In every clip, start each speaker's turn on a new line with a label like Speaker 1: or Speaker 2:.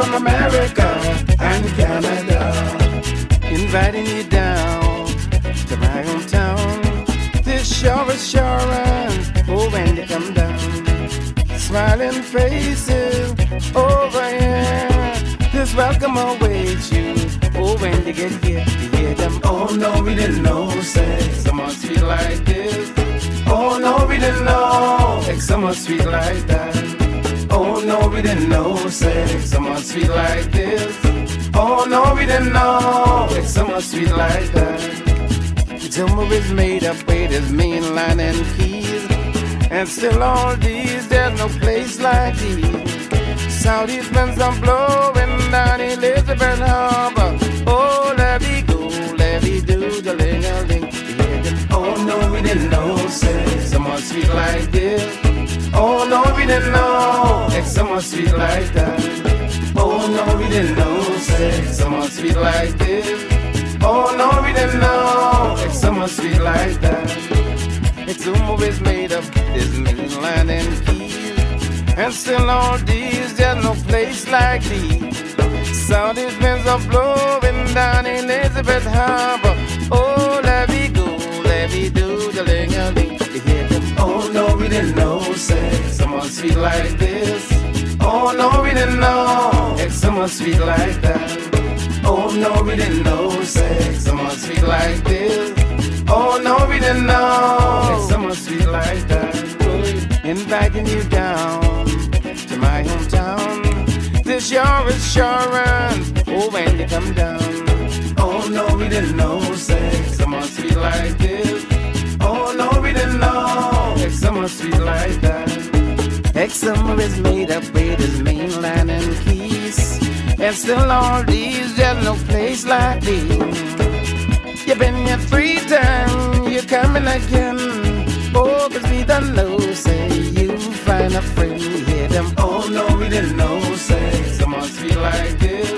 Speaker 1: from America and Canada. Inviting you down to my hometown. This shore is shore, oh, when you come down. Smiling faces over here. This welcome awaits you. Oh, when you get here, you hear them. Oh, no, we didn't know, say, someone sweet like this. Oh, no, we didn't know, like someone sweet like that. Oh, no, we didn't know, say, someone sweet like this. Oh, no, we didn't know, like someone sweet like that. Summer is made up with his mainline and keys. And still all these, there's no place like these. Southeast winds are blowing down Elizabeth Harbor. Oh, let-me-do, the ling-a-ling. Oh, no, we didn't know, say, someone sweet like this. Oh, no, we didn't know, like someone sweet like that. Oh, no, we didn't know, say, someone sweet like this. Oh, no, we didn't know, like someone sweet like that. It's always made up this mainland and keys. And still all these, there's no place like these. Southeast winds are blowing down Elizabeth Harbor. Oh, let-me-do, the ling-a-ling. You hear them? Oh, no, we didn't know, say, someone sweet like this. Oh, no, we didn't know, like someone sweet like that. Oh, no, we didn't know, say, someone sweet like this. Oh, no, we didn't know, like someone sweet like that. Inviting you down to my hometown. This shore is shore, oh, when you come down. Oh, no, we didn't know, say, someone sweet like this. Oh, no, we didn't know, like someone sweet like that. Ex-summer is made up with his mainland and keys. And still all these, there's no place like these. You've been here 3 times, you're coming again. Oh, 'cause we don't know, say, you find a friend, you hear them. Oh, no, we didn't know, say, someone sweet like this.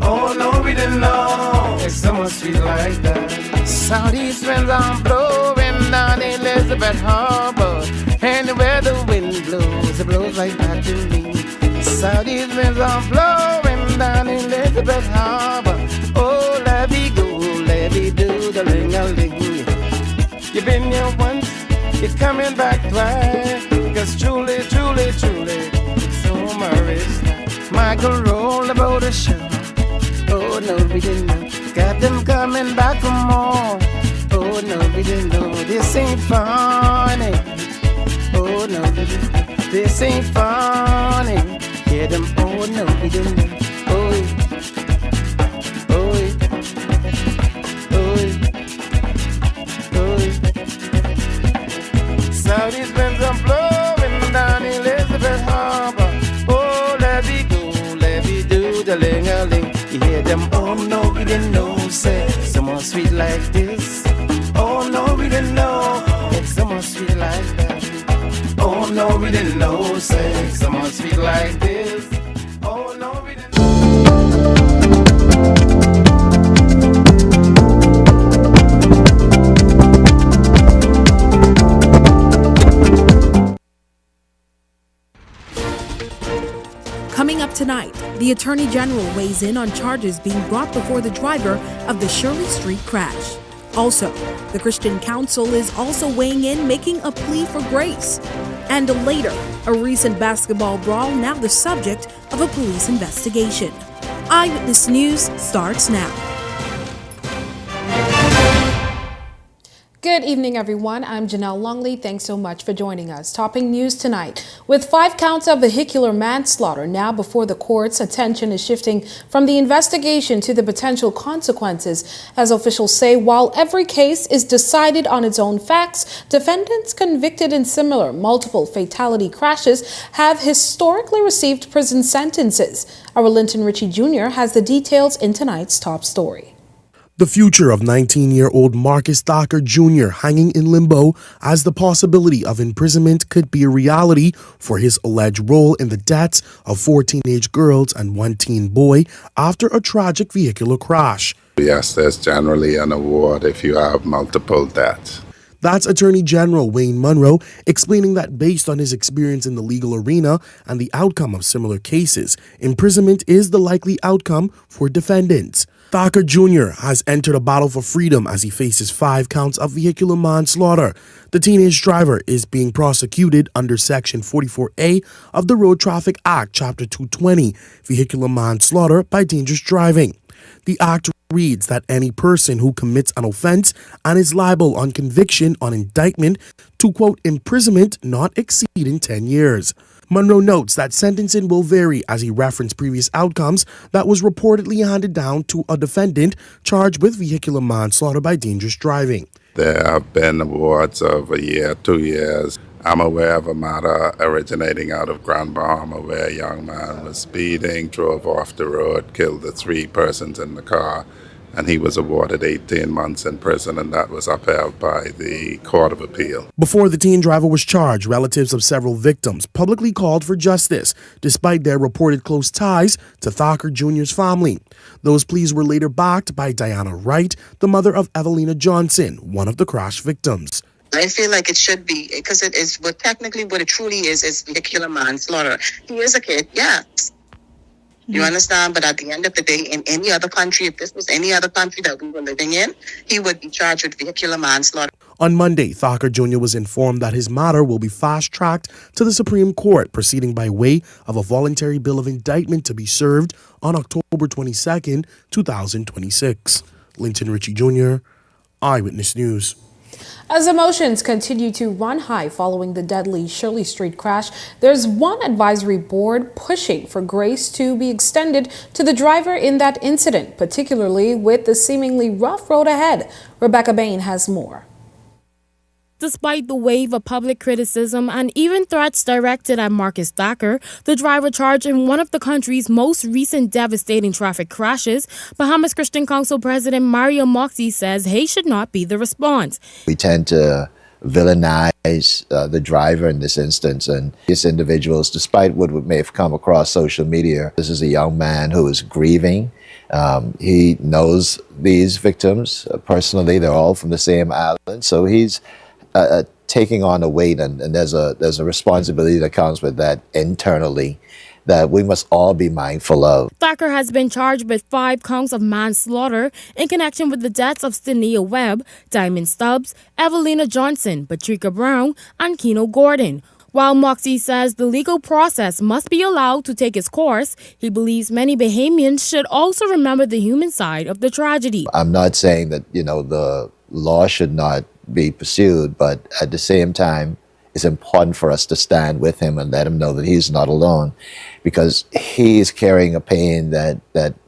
Speaker 1: Oh, no, we didn't know, like someone sweet like that. Southeast winds are blowing down Elizabeth Harbor. Anywhere the wind blows, it blows right back to me. Southeast winds are blowing down Elizabeth Harbor. Oh, let-me-do, the ling-a-ling. You've been here once, you're coming back twice. 'Cause truly, it's summer is night. Michael rolled the boat ashore. Oh, no, we didn't know. Got them coming back for more. Oh, no, we didn't know. This ain't funny. Oh, no, we didn't know. This ain't funny. Hear them. Oh, no, we didn't know. Oh, oh, oh, oh. Southeast winds are blowing down Elizabeth Harbor. Oh, let-me-do, the ling-a-ling. You hear them? Oh, no, we didn't know, say, someone sweet like this. Oh, no, we didn't know, like someone sweet like that. Oh, no, we didn't know, say, someone sweet like this. Oh, no, we didn't know.
Speaker 2: Coming up tonight, the Attorney General weighs in on charges being brought before the driver of the Shirley Street crash. Also, the Christian Council is also weighing in, making a plea for grace. And later, a recent basketball brawl now the subject of a police investigation. Eyewitness News starts now.
Speaker 3: Good evening, everyone. I'm Janelle Longley. Thanks so much for joining us. Topping news tonight. With 5 counts of vehicular manslaughter now before the courts, attention is shifting from the investigation to the potential consequences. As officials say, while every case is decided on its own facts, defendants convicted in similar multiple fatality crashes have historically received prison sentences. Our Linton Ritchie Jr. has the details in tonight's top story.
Speaker 4: The future of 19-year-old Marcus Thacker Jr. hanging in limbo as the possibility of imprisonment could be a reality for his alleged role in the deaths of 4 teenage girls and 1 teen boy after a tragic vehicular crash.
Speaker 5: Yes, there's generally an award if you have multiple deaths.
Speaker 4: That's Attorney General Wayne Munro explaining that based on his experience in the legal arena and the outcome of similar cases, imprisonment is the likely outcome for defendants. Thacker Jr. has entered a battle for freedom as he faces 5 counts of vehicular manslaughter. The teenage driver is being prosecuted under Section 44A of the Road Traffic Act, Chapter 220, vehicular manslaughter by dangerous driving. The act reads that any person who commits an offense and is liable on conviction on indictment to, quote, imprisonment not exceeding 10 years. Munro notes that sentencing will vary as he referenced previous outcomes that was reportedly handed down to a defendant charged with vehicular manslaughter by dangerous driving.
Speaker 5: There have been awards of a year, 2 years. I'm aware of a matter originating out of Grand Bahama where a young man was speeding, drove off the road, killed the 3 persons in the car, and he was awarded 18 months in prison, and that was upheld by the Court of Appeal.
Speaker 4: Before the teen driver was charged, relatives of several victims publicly called for justice, despite their reported close ties to Thacker Jr.'s family. Those pleas were later backed by Diana Wright, the mother of Evelina Johnson, one of the crash victims.
Speaker 6: I feel like it should be, because it is what technically what it truly is vehicular manslaughter. He is a kid, yes. You understand? But at the end of the day, in any other country, if this was any other country that we were living in, he would be charged with vehicular manslaughter.
Speaker 4: On Monday, Thacker Jr. was informed that his matter will be fast-tracked to the Supreme Court, proceeding by way of a voluntary bill of indictment to be served on October 22, 2026. Linton Ritchie Jr., Eyewitness News.
Speaker 3: As emotions continue to run high following the deadly Shirley Street crash, there's one advisory board pushing for grace to be extended to the driver in that incident, particularly with the seemingly rough road ahead. Rebecca Bain has more.
Speaker 7: Despite the wave of public criticism and even threats directed at Marcus Thacker, the driver charged in one of the country's most recent devastating traffic crashes, Bahamas Christian Council President Mario Moxie says he should not be the response.
Speaker 8: We tend to villainize the driver in this instance, and these individuals, despite what may have come across social media, this is a young man who is grieving. He knows these victims personally. They're all from the same island, so he's taking on a weight, and there's a responsibility that comes with that internally that we must all be mindful of.
Speaker 7: Thacker has been charged with 5 counts of manslaughter in connection with the deaths of Stenia Webb, Diamond Stubbs, Evelina Johnson, Patricia Brown, and Keno Gordon. While Moxie says the legal process must be allowed to take its course, he believes many Bahamians should also remember the human side of the tragedy.
Speaker 8: I'm not saying that, the law should not be pursued, but at the same time, it's important for us to stand with him and let him know that he's not alone, because he is carrying a pain that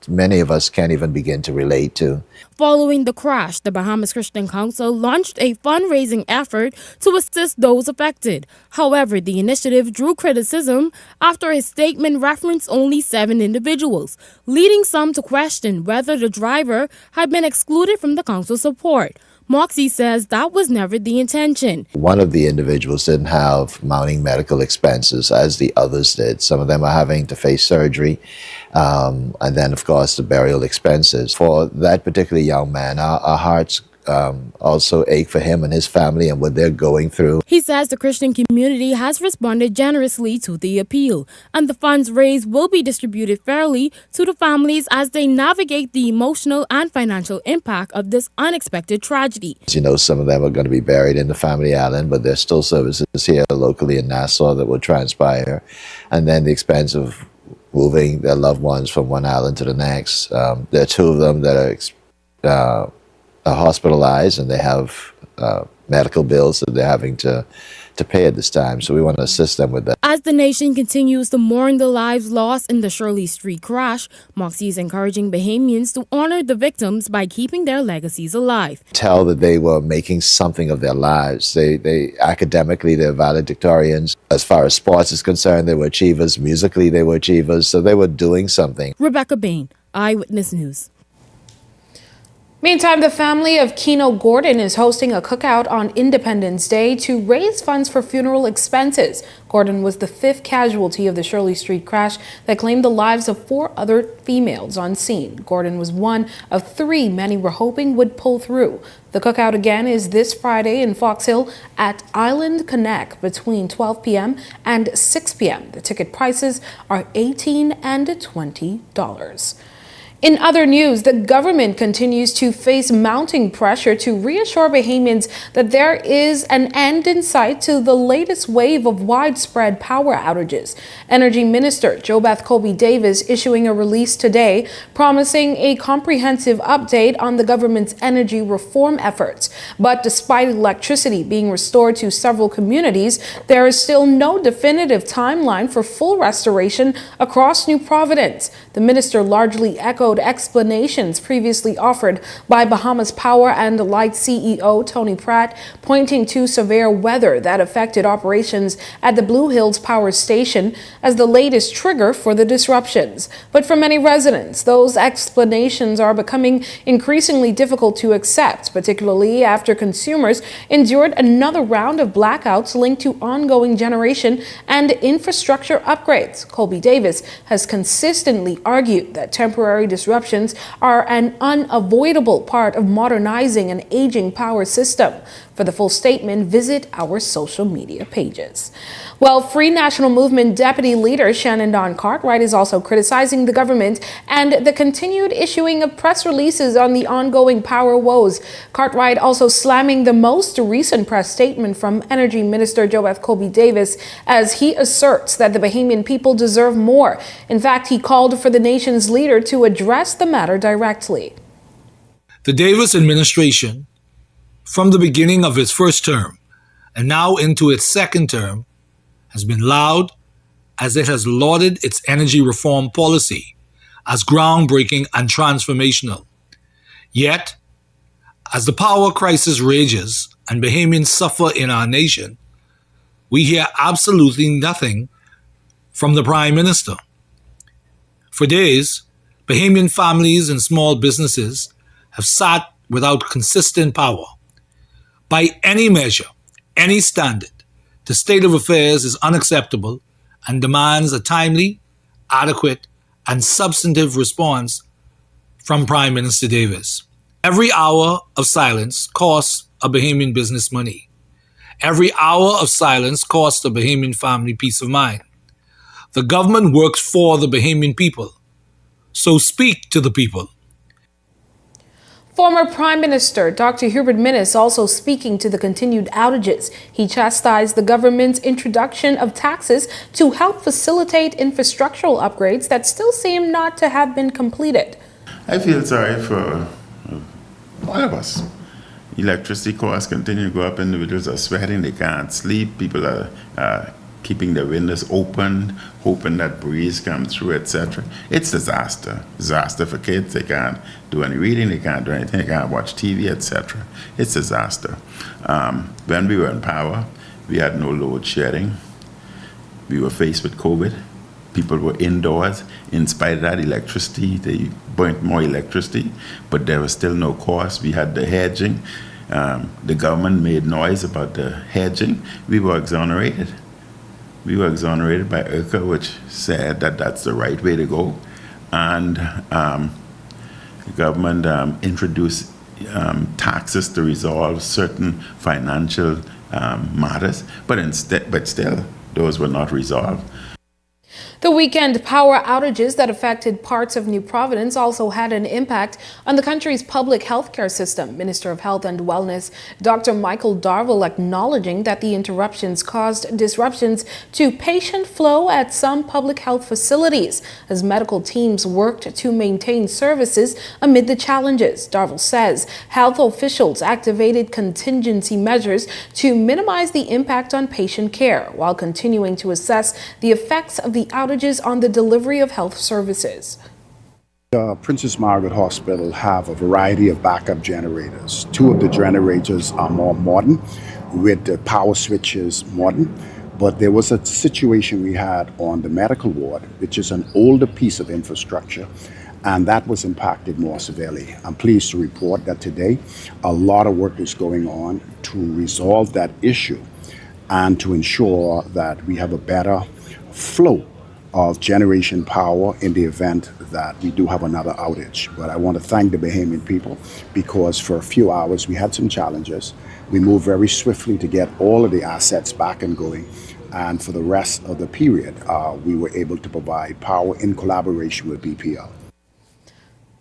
Speaker 8: many of us can't even begin to relate to.
Speaker 7: Following the crash, the Bahamas Christian Council launched a fundraising effort to assist those affected. However, the initiative drew criticism after his statement referenced only 7 individuals, leading some to question whether the driver had been excluded from the council's support. Moxie says that was never the intention.
Speaker 8: One of the individuals didn't have mounting medical expenses as the others did. Some of them are having to face surgery, and then, of course, the burial expenses. For that particular young man, our hearts also ache for him and his family and what they're going through.
Speaker 7: He says the Christian community has responded generously to the appeal, and the funds raised will be distributed fairly to the families as they navigate the emotional and financial impact of this unexpected tragedy.
Speaker 8: Some of them are going to be buried in the family island, but there's still services here locally in Nassau that will transpire, and then the expense of moving their loved ones from one island to the next. There are 2 of them that are hospitalized, and they have medical bills that they're having to pay at this time. So we want to assist them with that.
Speaker 7: As the nation continues to mourn the lives lost in the Shirley Street crash, Moxie is encouraging Bahamians to honor the victims by keeping their legacies alive.
Speaker 8: Tell that they were making something of their lives. They academically, they're valedictorians. As far as sports is concerned, they were achievers. Musically, they were achievers. So they were doing something.
Speaker 7: Rebecca Bain, Eyewitness News.
Speaker 3: Meantime, the family of Keno Gordon is hosting a cookout on Independence Day to raise funds for funeral expenses. Gordon was the fifth casualty of the Shirley Street crash that claimed the lives of 4 other females on scene. Gordon was one of 3 many were hoping would pull through. The cookout again is this Friday in Fox Hill at Island Connect between 12 p.m. and 6 p.m. The ticket prices are $18 and $20. In other news, the government continues to face mounting pressure to reassure Bahamians that there is an end in sight to the latest wave of widespread power outages. Energy Minister JoBeth Colby-Davis issuing a release today promising a comprehensive update on the government's energy reform efforts. But despite electricity being restored to several communities, there is still no definitive timeline for full restoration across New Providence. The minister largely echoed explanations previously offered by Bahamas Power and Light CEO Tony Pratt, pointing to severe weather that affected operations at the Blue Hills Power Station as the latest trigger for the disruptions. But for many residents, those explanations are becoming increasingly difficult to accept, particularly after consumers endured another round of blackouts linked to ongoing generation and infrastructure upgrades. Colby-Davis has consistently argued that temporary disruptions are an unavoidable part of modernizing an aging power system. For the full statement, visit our social media pages. Well, Free National Movement Deputy Leader Shannon Don Cartwright is also criticizing the government and the continued issuing of press releases on the ongoing power woes. Cartwright also slamming the most recent press statement from Energy Minister JoBeth Colby-Davis as he asserts that the Bahamian people deserve more. In fact, he called for the nation's leader to address the matter directly.
Speaker 9: The Davis administration, from the beginning of its first term and now into its second term, has been loud as it has lauded its energy reform policy as groundbreaking and transformational. Yet, as the power crisis rages and Bahamians suffer in our nation, we hear absolutely nothing from the Prime Minister. For days, Bahamian families and small businesses have sat without consistent power. By any measure, any standard, the state of affairs is unacceptable and demands a timely, adequate, and substantive response from Prime Minister Davis. Every hour of silence costs a Bahamian business money. Every hour of silence costs a Bahamian family peace of mind. The government works for the Bahamian people, so speak to the people.
Speaker 3: Former Prime Minister Dr. Hubert Minnis also speaking to the continued outages. He chastised the government's introduction of taxes to help facilitate infrastructural upgrades that still seem not to have been completed.
Speaker 10: I feel sorry for all of us. Electricity costs continue to go up. Individuals are sweating, they can't sleep. People are keeping their windows open, hoping that breeze comes through, etc. It's disaster. Disaster for kids. They can't do any reading, they can't do anything, they can't watch TV, etc. It's disaster. When we were in power, we had no load shedding. We were faced with COVID. People were indoors. In spite of that, electricity, they burnt more electricity, but there was still no cost. We had the hedging. The government made noise about the hedging. We were exonerated. We were exonerated by IRCA, which said that that's the right way to go. And the government introduced taxes to resolve certain financial matters, but still, those were not resolved.
Speaker 3: The weekend power outages that affected parts of New Providence also had an impact on the country's public health care system. Minister of Health and Wellness Dr. Michael Darville acknowledging that the interruptions caused disruptions to patient flow at some public health facilities as medical teams worked to maintain services amid the challenges. Darville says health officials activated contingency measures to minimize the impact on patient care while continuing to assess the effects of the outages on the delivery of health services.
Speaker 11: Princess Margaret Hospital have a variety of backup generators. 2 of the generators are more modern, with the power switches modern, but there was a situation we had on the medical ward, which is an older piece of infrastructure, and that was impacted more severely. I'm pleased to report that today a lot of work is going on to resolve that issue and to ensure that we have a better flow of generation power in the event that we do have another outage. But I want to thank the Bahamian people because for a few hours we had some challenges. We moved very swiftly to get all of the assets back and going. And for the rest of the period, we were able to provide power in collaboration with BPL.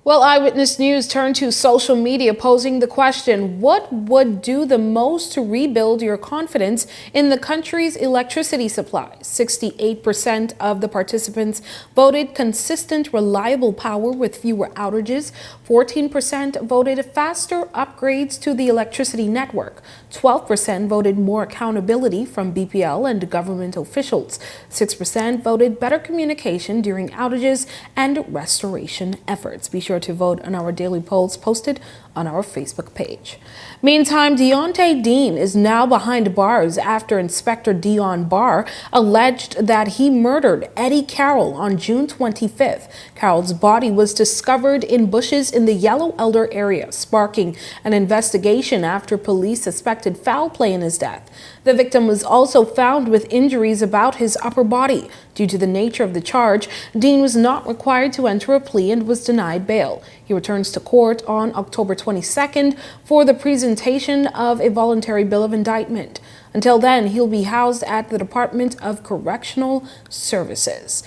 Speaker 3: Well, Eyewitness News turned to social media, posing the question, what would do the most to rebuild your confidence in the country's electricity supply? 68% of the participants voted consistent, reliable power with fewer outages. 14% voted faster upgrades to the electricity network. 12% voted more accountability from BPL and government officials. 6% voted better communication during outages and restoration efforts. Be sure to vote on our daily polls posted on our Facebook page. Meantime, Deontay Dean is now behind bars after Inspector Dion Barr alleged that he murdered Eddie Carroll on June 25th. Carroll's body was discovered in bushes in the Yellow Elder area, sparking an investigation after police suspected foul play in his death. The victim was also found with injuries about his upper body. Due to the nature of the charge, Dean was not required to enter a plea and was denied bail. He returns to court on October 22nd for the presentation of a voluntary bill of indictment. Until then, he'll be housed at the Department of Correctional Services.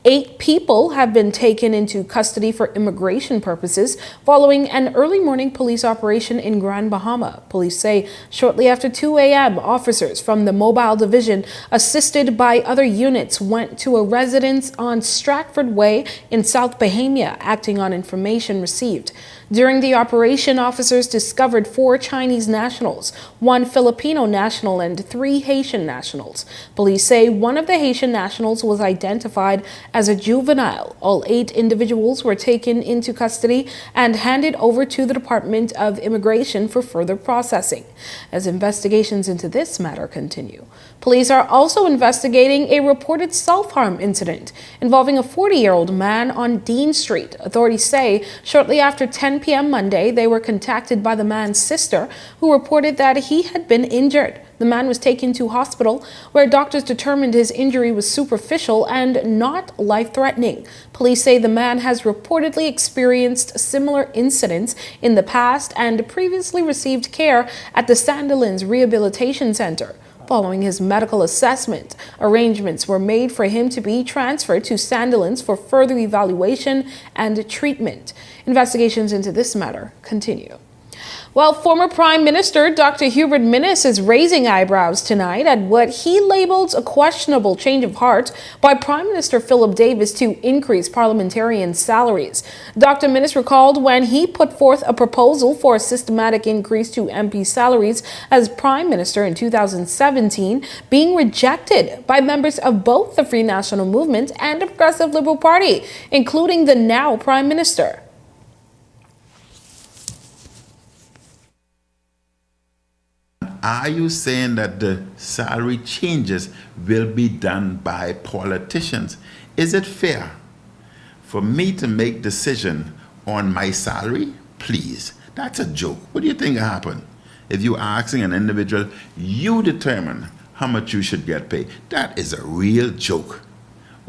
Speaker 3: 8 people have been taken into custody for immigration purposes following an early morning police operation in Grand Bahama. Police say shortly after 2 a.m., officers from the Mobile Division, assisted by other units, went to a residence on Stratford Way in South Bahamia, acting on information received. During the operation, officers discovered 4 Chinese nationals, 1 Filipino national, and 3 Haitian nationals. Police say one of the Haitian nationals was identified as a juvenile. All 8 individuals were taken into custody and handed over to the Department of Immigration for further processing. As investigations into this matter continue, police are also investigating a reported self-harm incident involving a 40-year-old man on Dean Street. Authorities say shortly after 10 p.m. Monday, they were contacted by the man's sister, who reported that he had been injured. The man was taken to hospital, where doctors determined his injury was superficial and not life-threatening. Police say the man has reportedly experienced similar incidents in the past and previously received care at the Sandilands Rehabilitation Center. Following his medical assessment, arrangements were made for him to be transferred to Sandilands for further evaluation and treatment. Investigations into this matter continue. Well, former Prime Minister Dr. Hubert Minnis is raising eyebrows tonight at what he labels a questionable change of heart by Prime Minister Philip Davis to increase parliamentarian salaries. Dr. Minnis recalled when he put forth a proposal for a systematic increase to MP salaries as Prime Minister in 2017, being rejected by members of both the Free National Movement and the Progressive Liberal Party, including the now Prime Minister.
Speaker 10: Are you saying that the salary changes will be done by politicians? Is it fair for me to make decision on my salary? Please, that's a joke. What do you think will happen if you asking an individual, you determine how much you should get paid? That is a real joke.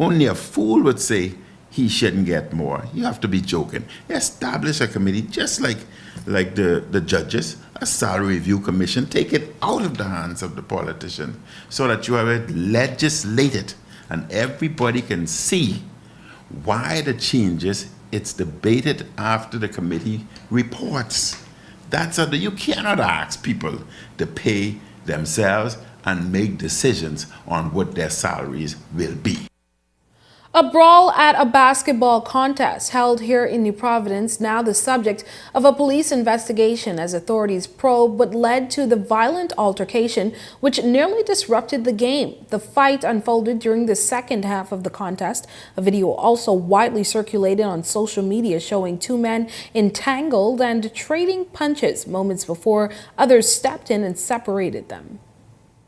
Speaker 10: Only a fool would say he shouldn't get more. You have to be joking. Establish a committee just like the judges, a salary review commission. Take it out of the hands of the politician so that you have it legislated and everybody can see why the changes. It's debated after the committee reports. You cannot ask people to pay themselves and make decisions on what their salaries will be.
Speaker 3: A brawl at a basketball contest held here in New Providence, now the subject of a police investigation as authorities probe what led to the violent altercation which nearly disrupted the game. The fight unfolded during the second half of the contest. A video also widely circulated on social media showing 2 men entangled and trading punches moments before others stepped in and separated them.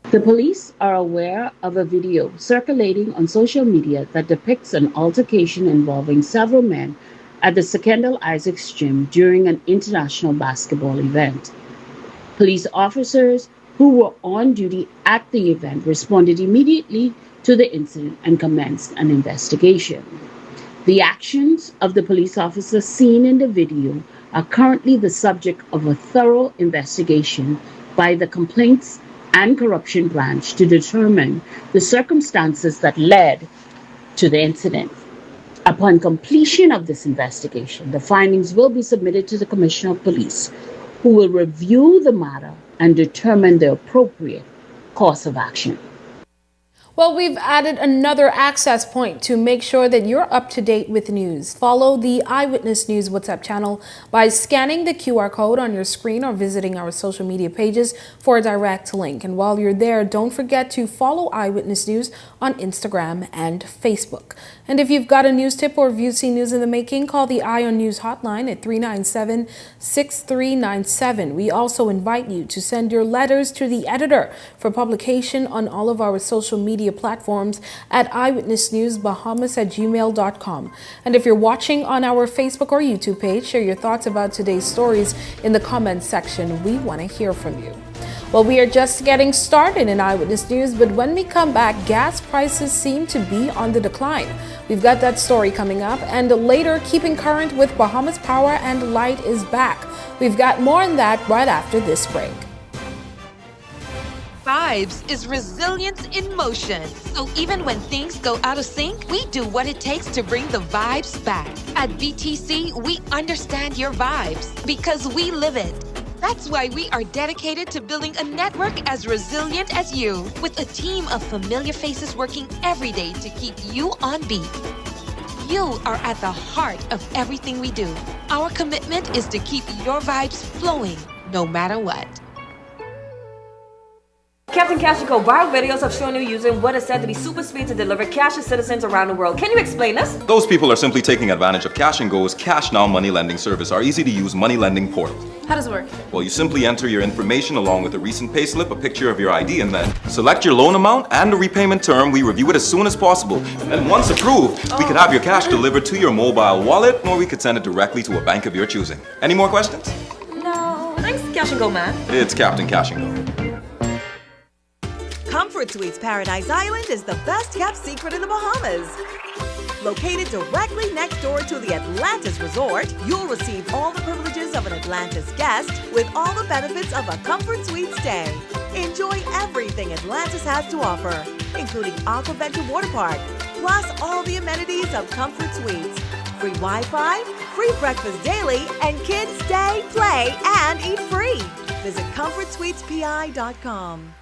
Speaker 12: The police are aware of a video circulating on social media that depicts an altercation involving several men at the Secondal Isaacs Gym during an international basketball event. Police officers who were on duty at the event responded immediately to the incident and commenced an investigation. The actions of the police officers seen in the video are currently the subject of a thorough investigation by the Complaints and Corruption Branch to determine the circumstances that led to the incident. Upon completion of this investigation, the findings will be submitted to the Commissioner of Police, who will review the matter and determine the appropriate course of action.
Speaker 3: Well, we've added another access point to make sure that you're up to date with news. Follow the Eyewitness News WhatsApp channel by scanning the QR code on your screen or visiting our social media pages for a direct link. And while you're there, don't forget to follow Eyewitness News on Instagram and Facebook. And if you've got a news tip or if you've seen news in the making, call the Eye on News hotline at 397-6397. We also invite you to send your letters to the editor for publication on all of our social media platforms at eyewitnessnewsbahamas@gmail.com. And if you're watching on our Facebook or YouTube page, share your thoughts about today's stories in the comments section. We want to hear from you. Well, we are just getting started in Eyewitness News, but when we come back, gas prices seem to be on the decline. We've got that story coming up, and later, keeping current with Bahamas Power and Light is back. We've got more on that right after this break.
Speaker 13: Vibes is resilience in motion. So even when things go out of sync, we do what it takes to bring the vibes back. At BTC, we understand your vibes because we live it. That's why we are dedicated to building a network as resilient as you, with a team of familiar faces working every day to keep you on beat. You are at the heart of everything we do. Our commitment is to keep your vibes flowing, no matter what.
Speaker 14: Captain Cash & Co. viral videos have shown you using what is said to be super speed to deliver cash to citizens around the world. Can you explain this?
Speaker 15: Those people are simply taking advantage of Cash & Go's Cash Now money lending service, our easy-to-use money lending portal.
Speaker 14: How does it work?
Speaker 15: Well, you simply enter your information along with a recent payslip, a picture of your ID, and then select your loan amount and the repayment term. We review it as soon as possible. And then once approved, we could have your cash delivered to your mobile wallet, or we could send it directly to a bank of your choosing. Any more questions?
Speaker 14: No. Thanks, Cash & Go, man.
Speaker 15: It's Captain Cash & Go.
Speaker 16: Comfort Suites Paradise Island is the best-kept secret in the Bahamas. Located directly next door to the Atlantis Resort, you'll receive all the privileges of an Atlantis guest with all the benefits of a Comfort Suite stay. Enjoy everything Atlantis has to offer, including Aquaventure Water Park, plus all the amenities of Comfort Suites. Free Wi-Fi, free breakfast daily, and kids stay, play, and eat free. Visit ComfortSuitesPI.com.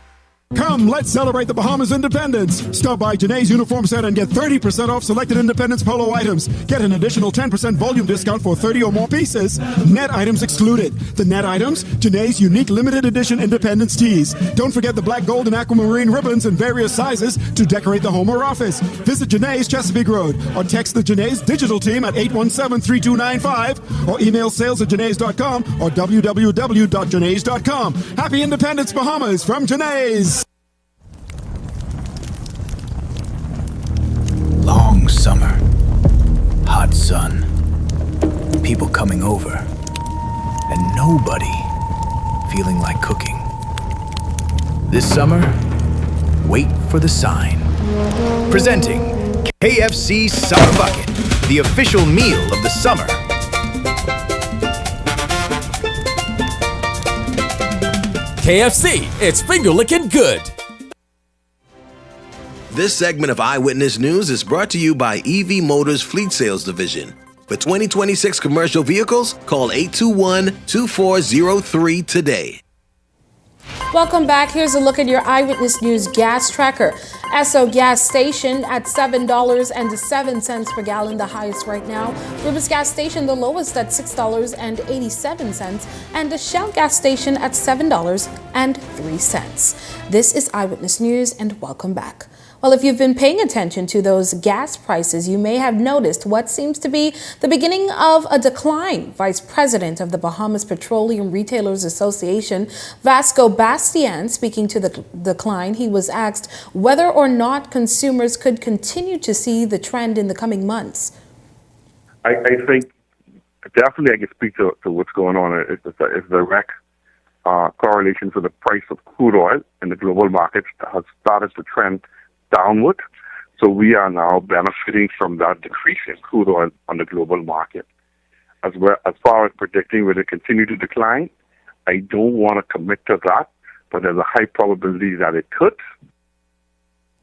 Speaker 17: Come, let's celebrate the Bahamas independence. Stop by Janae's Uniform Center and get 30% off selected Independence Polo items. Get an additional 10% volume discount for 30 or more pieces. Net items excluded. The net items, Janae's unique limited edition Independence tees. Don't forget the black, gold, and aquamarine ribbons in various sizes to decorate the home or office. Visit Janae's Chesapeake Road or text the Janae's digital team at 817-3295 or email sales@janae's.com or www.janae's.com. Happy Independence, Bahamas from Janae's.
Speaker 18: Long summer, hot sun, people coming over, and nobody feeling like cooking. This summer, wait for the sign. Presenting KFC Summer Bucket, the official meal of the summer.
Speaker 19: KFC, it's finger-licking good.
Speaker 20: This segment of Eyewitness News is brought to you by EV Motors Fleet Sales Division. For 2026 commercial vehicles, call 821-2403 today.
Speaker 3: Welcome back. Here's a look at your Eyewitness News gas tracker. Esso gas station at $7.07 per gallon, the highest right now. Rubis gas station, the lowest at $6.87, and the Shell gas station at $7.03. This is Eyewitness News, and welcome back. Well, if you've been paying attention to those gas prices, you may have noticed what seems to be the beginning of a decline. Vice President of the Bahamas Petroleum Retailers Association, Vasco Bastian, speaking to the decline, he was asked whether or not consumers could continue to see the trend in the coming months.
Speaker 21: I think definitely I can speak to what's going on. It's a direct correlation to the price of crude oil in the global markets has started to trend downward. So we are now benefiting from that decrease in crude oil on the global market. As far as predicting will it continue to decline, I don't want to commit to that, but there's a high probability that it could.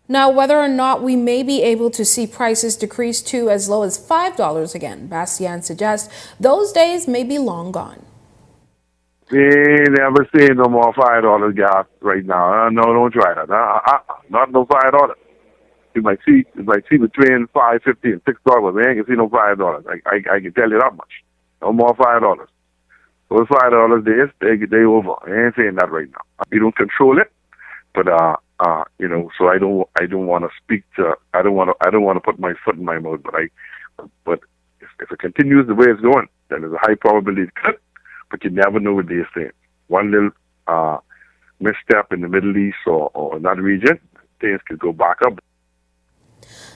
Speaker 3: Now, whether or not we may be able to see prices decrease to as low as $5 again, Bastien suggests those days may be long gone.
Speaker 21: We ain't never seen no more $5 gas right now. No, don't try that. Not no $5. You might see between $5.50 and $6. We ain't gonna see no $5. I can tell you that much. No more $5. Those $5 days, they over. I ain't saying that right now. We don't control it, but so I don't want to speak to. I don't want to put my foot in my mouth. But if it continues the way it's going, then there's a high probability it could. But you never know with these things. One little misstep in the Middle East or in that region, things could go back up.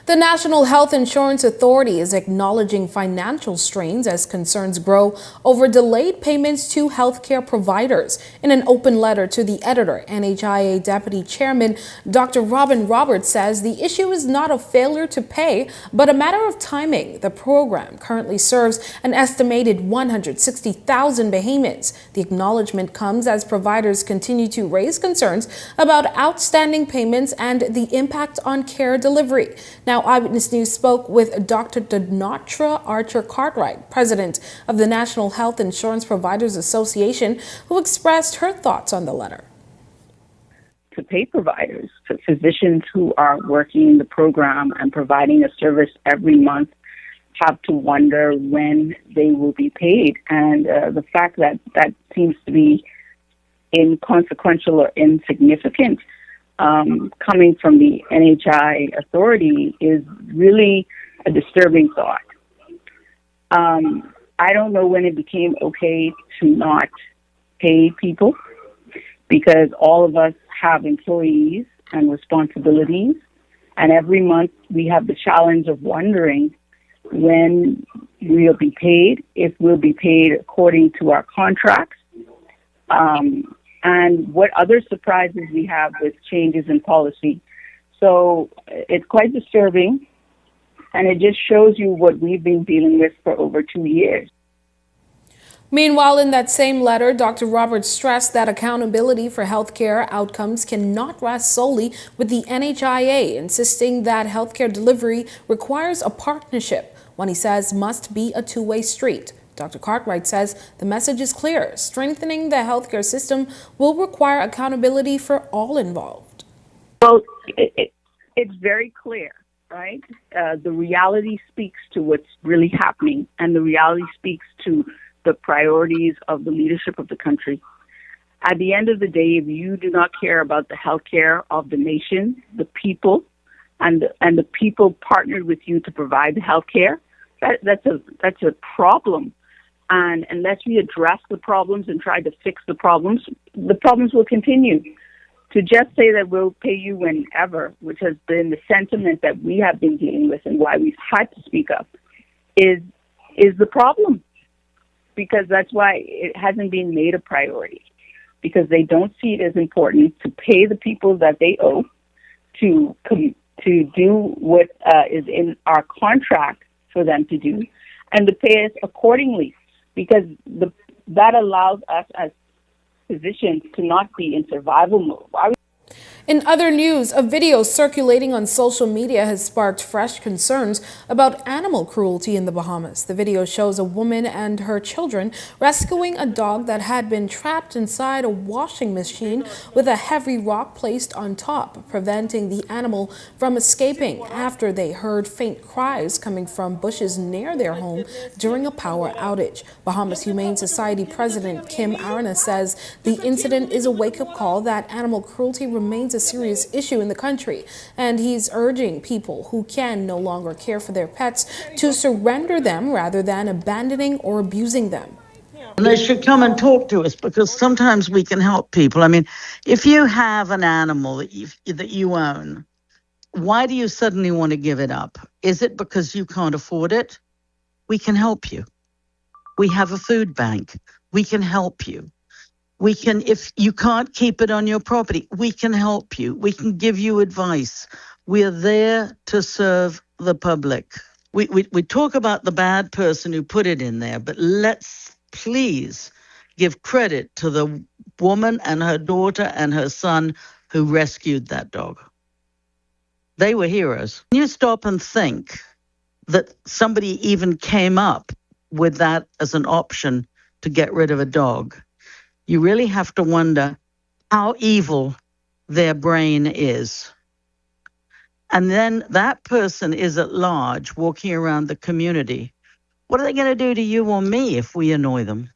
Speaker 3: The National Health Insurance Authority is acknowledging financial strains as concerns grow over delayed payments to healthcare providers. In an open letter to the editor, NHIA Deputy Chairman Dr. Robin Roberts says the issue is not a failure to pay, but a matter of timing. The program currently serves an estimated 160,000 Bahamians. The acknowledgement comes as providers continue to raise concerns about outstanding payments and the impact on care delivery. Now, Eyewitness News spoke with Dr. Denatra Archer-Cartwright, president of the National Health Insurance Providers Association, who expressed her thoughts on the letter.
Speaker 22: To pay providers, to physicians who are working in the program and providing a service every month, have to wonder when they will be paid. And the fact that that seems to be inconsequential or insignificant coming from the NHI authority is really a disturbing thought. I don't know when it became okay to not pay people, because all of us have employees and responsibilities, and every month we have the challenge of wondering when we'll be paid, if we'll be paid according to our contracts, and what other surprises we have with changes in policy. So it's quite disturbing, and it just shows you what we've been dealing with for over 2 years.
Speaker 3: Meanwhile, in that same letter, Dr. Roberts stressed that accountability for healthcare outcomes cannot rest solely with the NHIA, insisting that healthcare delivery requires a partnership, one he says must be a two-way street. Dr. Cartwright says the message is clear. Strengthening the healthcare system will require accountability for all involved.
Speaker 22: Well, it's very clear, right? The reality speaks to what's really happening, and the reality speaks to the priorities of the leadership of the country. At the end of the day, if you do not care about the healthcare of the nation, the people, and the people partnered with you to provide the healthcare, that's a problem. And unless we address the problems and try to fix the problems will continue. To just say that we'll pay you whenever, which has been the sentiment that we have been dealing with and why we've had to speak up, is the problem. Because that's why it hasn't been made a priority. Because they don't see it as important to pay the people that they owe, to do what is in our contract for them to do, and to pay us accordingly. Because that allows us as physicians to not be in survival mode.
Speaker 3: In other news, a video circulating on social media has sparked fresh concerns about animal cruelty in the Bahamas. The video shows a woman and her children rescuing a dog that had been trapped inside a washing machine with a heavy rock placed on top, preventing the animal from escaping after they heard faint cries coming from bushes near their home during a power outage. Bahamas Humane Society President Kim Arana says the incident is a wake-up call that animal cruelty remains a serious issue in the country, and he's urging people who can no longer care for their pets to surrender them rather than abandoning or abusing them.
Speaker 23: They should come and talk to us, because sometimes we can help people. I mean, if you have an animal that you own, why do you suddenly want to give it up? Is it because you can't afford it? We can help you. We have a food bank. We can help you. We can, if you can't keep it on your property, we can help you. We can give you advice. We are there to serve the public. We talk about the bad person who put it in there, but let's please give credit to the woman and her daughter and her son who rescued that dog. They were heroes. When you stop and think that somebody even came up with that as an option to get rid of a dog, you really have to wonder how evil their brain is. And then that person is at large walking around the community. What are they going to do to you or me if we annoy them?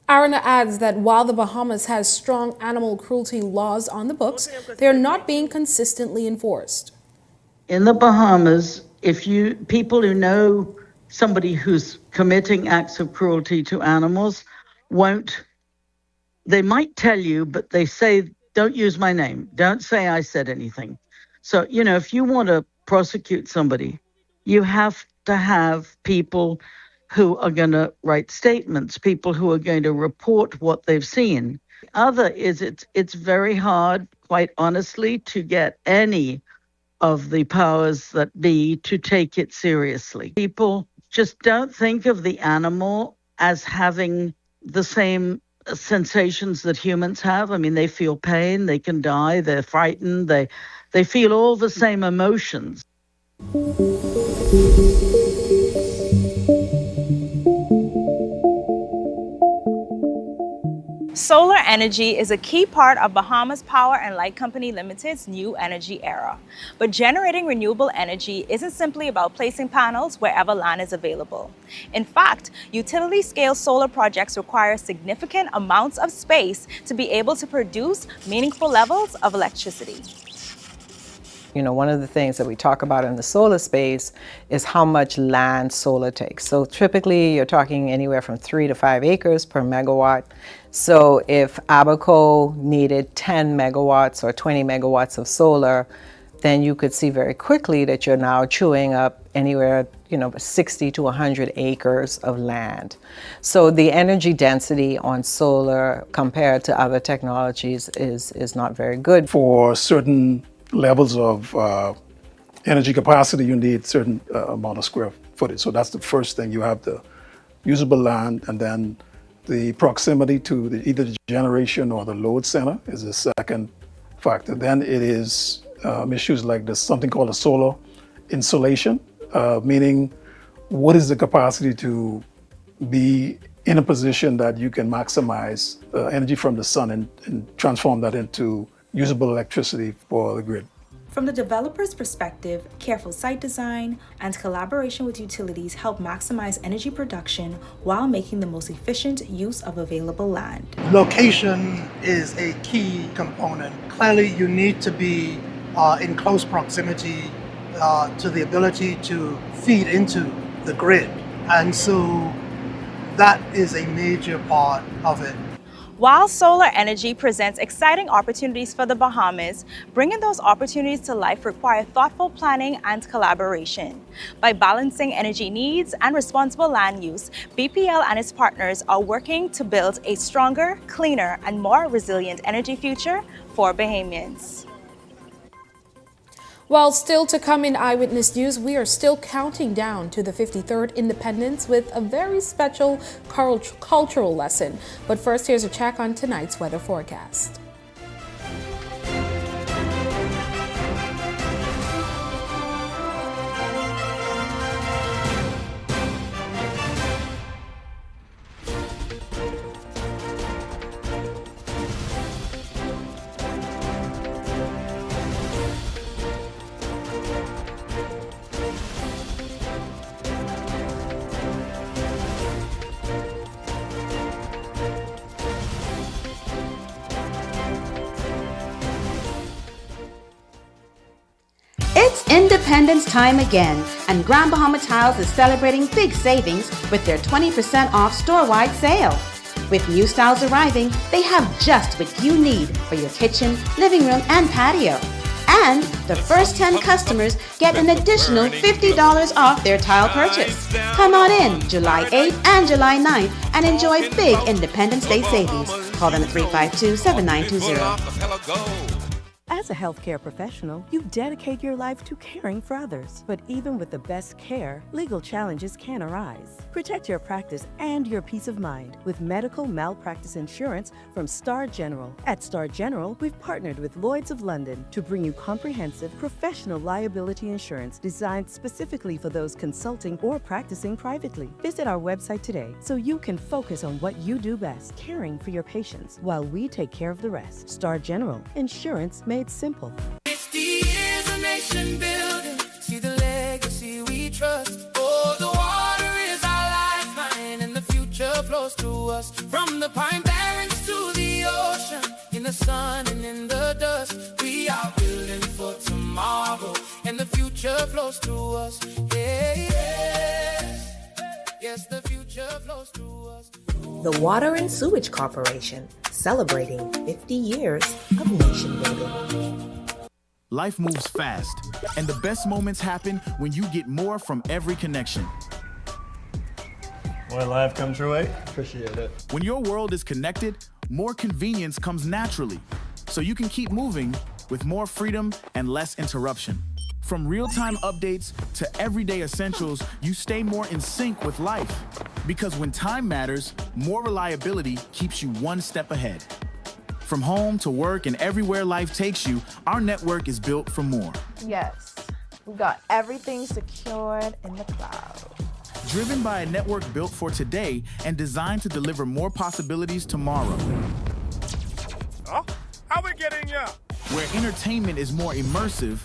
Speaker 3: Arana adds that while the Bahamas has strong animal cruelty laws on the books, they are not being consistently enforced.
Speaker 23: In the Bahamas, people who know somebody who's committing acts of cruelty to animals they might tell you, but they say, don't use my name. Don't say I said anything. So, if you want to prosecute somebody, you have to have people who are going to write statements, people who are going to report what they've seen. Other is it's very hard, quite honestly, to get any of the powers that be to take it seriously. People just don't think of the animal as having the same sensations that humans have. I mean, they feel pain, they can die, they're frightened, they feel all the same emotions.
Speaker 1: Solar energy is a key part of Bahamas Power and Light Company Limited's new energy era. But generating renewable energy isn't simply about placing panels wherever land is available. In fact, utility-scale solar projects require significant amounts of space to be able to produce meaningful levels of electricity.
Speaker 2: One of the things that we talk about in the solar space is how much land solar takes. So typically you're talking anywhere from 3 to 5 acres per megawatt. So if Abaco needed 10 megawatts or 20 megawatts of solar, then you could see very quickly that you're now chewing up anywhere, 60 to 100 acres of land. So the energy density on solar compared to other technologies is not very good.
Speaker 17: For certain levels of energy capacity, you need certain amount of square footage. So that's the first thing. You have the usable land, and then the proximity to either the generation or the load center is the second factor. Then it is issues like this, something called a solar insolation, meaning what is the capacity to be in a position that you can maximize energy from the sun and transform that into usable electricity for the grid.
Speaker 5: From the developer's perspective, careful site design and collaboration with utilities help maximize energy production while making the most efficient use of available land.
Speaker 24: Location is a key component. Clearly, you need to be in close proximity to the ability to feed into the grid. And so that is a major part of it.
Speaker 1: While solar energy presents exciting opportunities for the Bahamas, bringing those opportunities to life requires thoughtful planning and collaboration. By balancing energy needs and responsible land use, BPL and its partners are working to build a stronger, cleaner, and more resilient energy future for Bahamians.
Speaker 3: While still to come in Eyewitness News, we are still counting down to the 53rd Independence with a very special cultural lesson. But first, here's a check on tonight's weather forecast.
Speaker 25: It's Independence time again, and Grand Bahama Tiles is celebrating big savings with their 20% off store-wide sale. With new styles arriving, they have just what you need for your kitchen, living room, and patio. And the first 10 customers get an additional $50 off their tile purchase. Come on in July 8th and July 9th and enjoy big Independence Day savings. Call them at 352-7920.
Speaker 4: As a healthcare professional, you dedicate your life to caring for others. But even with the best care, legal challenges can arise. Protect your practice and your peace of mind with medical malpractice insurance from Star General. At Star General, we've partnered with Lloyd's of London to bring you comprehensive professional liability insurance designed specifically for those consulting or practicing privately. Visit our website today so you can focus on what you do best, caring for your patients while we take care of the rest. Star General, insurance made simple.
Speaker 6: 50 years of nation building, see the legacy we trust. Oh, the water is our lifeline, and the future flows through us. From the pine barrens to the ocean, in the sun and in the dust, we are building for tomorrow, and the future flows through us. Yeah, yes, yes, the future flows through us.
Speaker 7: The Water and Sewage Corporation, celebrating 50 years of nation building.
Speaker 8: Life moves fast, and the best moments happen when you get more from every connection.
Speaker 9: Boy, life come true, eh? Appreciate it.
Speaker 8: When your world is connected, more convenience comes naturally, so you can keep moving with more freedom and less interruption. From real-time updates to everyday essentials, you stay more in sync with life. Because when time matters, more reliability keeps you one step ahead. From home to work and everywhere life takes you, our network is built for more.
Speaker 26: Yes, we got everything secured in the cloud.
Speaker 8: Driven by a network built for today and designed to deliver more possibilities tomorrow.
Speaker 9: Oh, how we getting ya?
Speaker 8: Where entertainment is more immersive.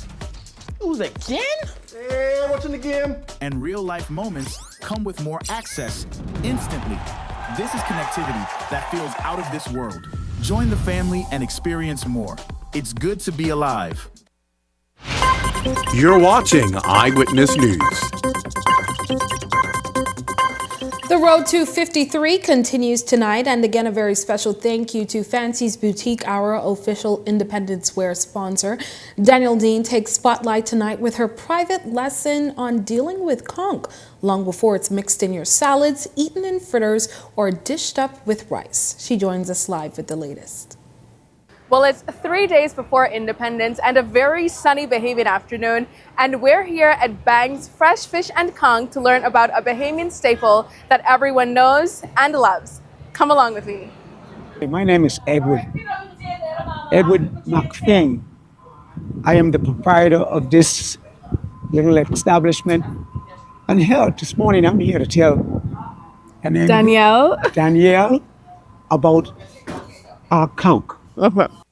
Speaker 9: Who's again? Hey, watching the game.
Speaker 8: And real-life moments come with more access instantly. This is connectivity that feels out of this world. Join the family and experience more. It's good to be alive.
Speaker 27: You're watching Eyewitness News.
Speaker 3: The Road to 53 continues tonight, and again, a very special thank you to Fancy's Boutique, our official Independence Wear sponsor. Danielle Dean takes spotlight tonight with her private lesson on dealing with conch, long before it's mixed in your salads, eaten in fritters, or dished up with rice. She joins us live with the latest.
Speaker 28: Well, it's 3 days before Independence and a very sunny Bahamian afternoon, and we're here at Bang's Fresh Fish and Conch to learn about a Bahamian staple that everyone knows and loves. Come along with me.
Speaker 29: My name is Edward McFing. I am the proprietor of this little establishment, and here this morning I'm here to tell Danielle about our conch.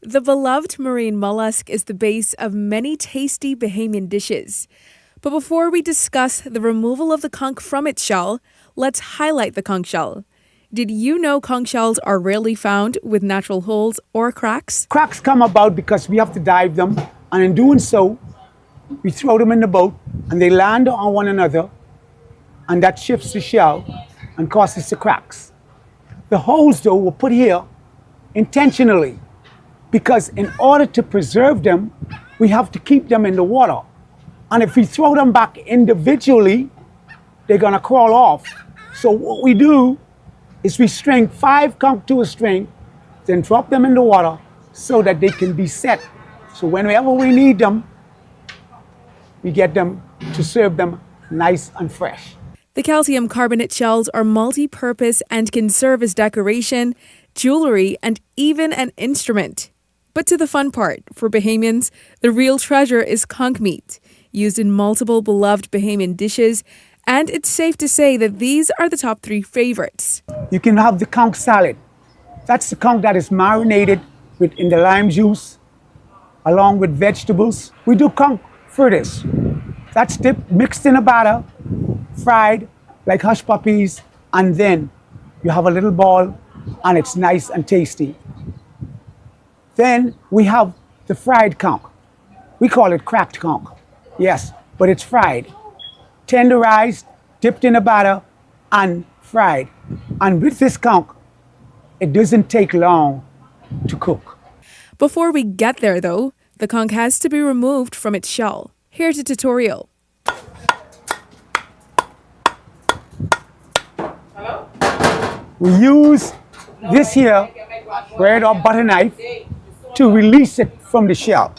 Speaker 30: The beloved marine mollusk is the base of many tasty Bahamian dishes. But before we discuss the removal of the conch from its shell, let's highlight the conch shell. Did you know conch shells are rarely found with natural holes or cracks?
Speaker 29: Cracks come about because we have to dive them, and in doing so, we throw them in the boat, and they land on one another, and that shifts the shell and causes the cracks. The holes, though, were put here intentionally, because in order to preserve them, we have to keep them in the water. And if we throw them back individually, they're gonna crawl off. So what we do is we string 5 conch to a string, then drop them in the water so that they can be set. So whenever we need them, we get them to serve them nice and fresh.
Speaker 30: The calcium carbonate shells are multi-purpose and can serve as decoration, jewelry, and even an instrument. But to the fun part, for Bahamians, the real treasure is conch meat, used in multiple beloved Bahamian dishes, and it's safe to say that these are the top 3 favorites.
Speaker 29: You can have the conch salad. That's the conch that is marinated in the lime juice, along with vegetables. We do conch fritters. That's dipped, mixed in a batter, fried like hush puppies, and then you have a little ball, and it's nice and tasty. Then we have the fried conch. We call it cracked conch. Yes, but it's fried. Tenderized, dipped in a batter, and fried. And with this conch, it doesn't take long to cook.
Speaker 30: Before we get there, though, The conch has to be removed from its shell. Here's a tutorial.
Speaker 29: We use this here bread or butter knife to release it from the shell.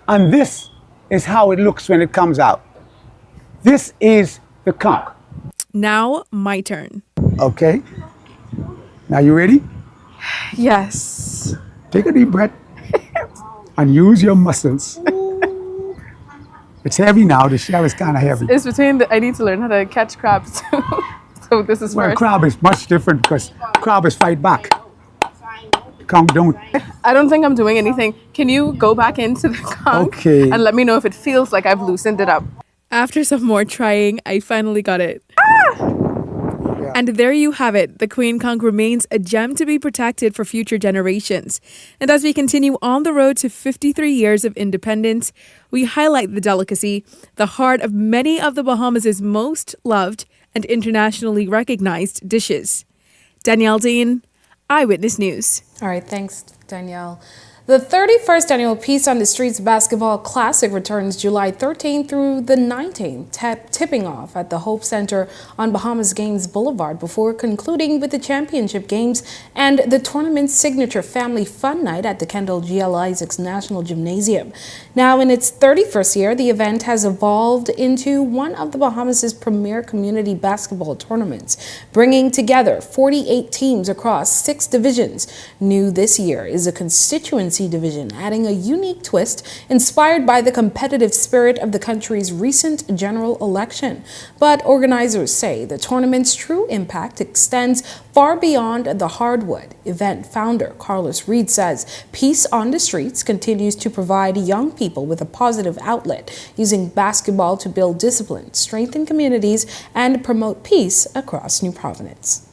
Speaker 29: And this is how it looks when it comes out. This is the conch.
Speaker 30: Now, my turn.
Speaker 29: Okay. Now you ready?
Speaker 28: Yes.
Speaker 29: Take a deep breath and use your muscles. It's heavy now. The shell is kind of heavy.
Speaker 28: It's between I need to learn how to catch crabs. So this is
Speaker 29: Well,
Speaker 28: first.
Speaker 29: crab is much different because crab is fight back. Conch don't.
Speaker 28: I don't think I'm doing anything. Can you go back into the conch
Speaker 29: Okay.
Speaker 28: and let me know if it feels like I've loosened it up?
Speaker 30: After some more trying, I finally got it. And there you have it. The queen conch remains a gem to be protected for future generations. And as we continue on the road to 53 years of independence, we highlight the delicacy, the heart of many of the Bahamas' most loved and internationally recognized dishes. Danielle Dean, Eyewitness News.
Speaker 3: All right, thanks, Danielle. The 31st Annual Peace on the Streets Basketball Classic returns July 13th through the 19th, tipping off at the Hope Center on Bahamas Games Boulevard before concluding with the championship games and the tournament's signature family fun night at the Kendall G.L. Isaacs National Gymnasium. Now, in its 31st year, the event has evolved into one of the Bahamas' premier community basketball tournaments, bringing together 48 teams across 6 divisions. New this year is a constituency division, adding a unique twist inspired by the competitive spirit of the country's recent general election. But organizers say the tournament's true impact extends far beyond the hardwood. Event founder Carlos Reed says Peace on the Streets continues to provide young people with a positive outlet, using basketball to build discipline, strengthen communities, and promote peace across New Providence.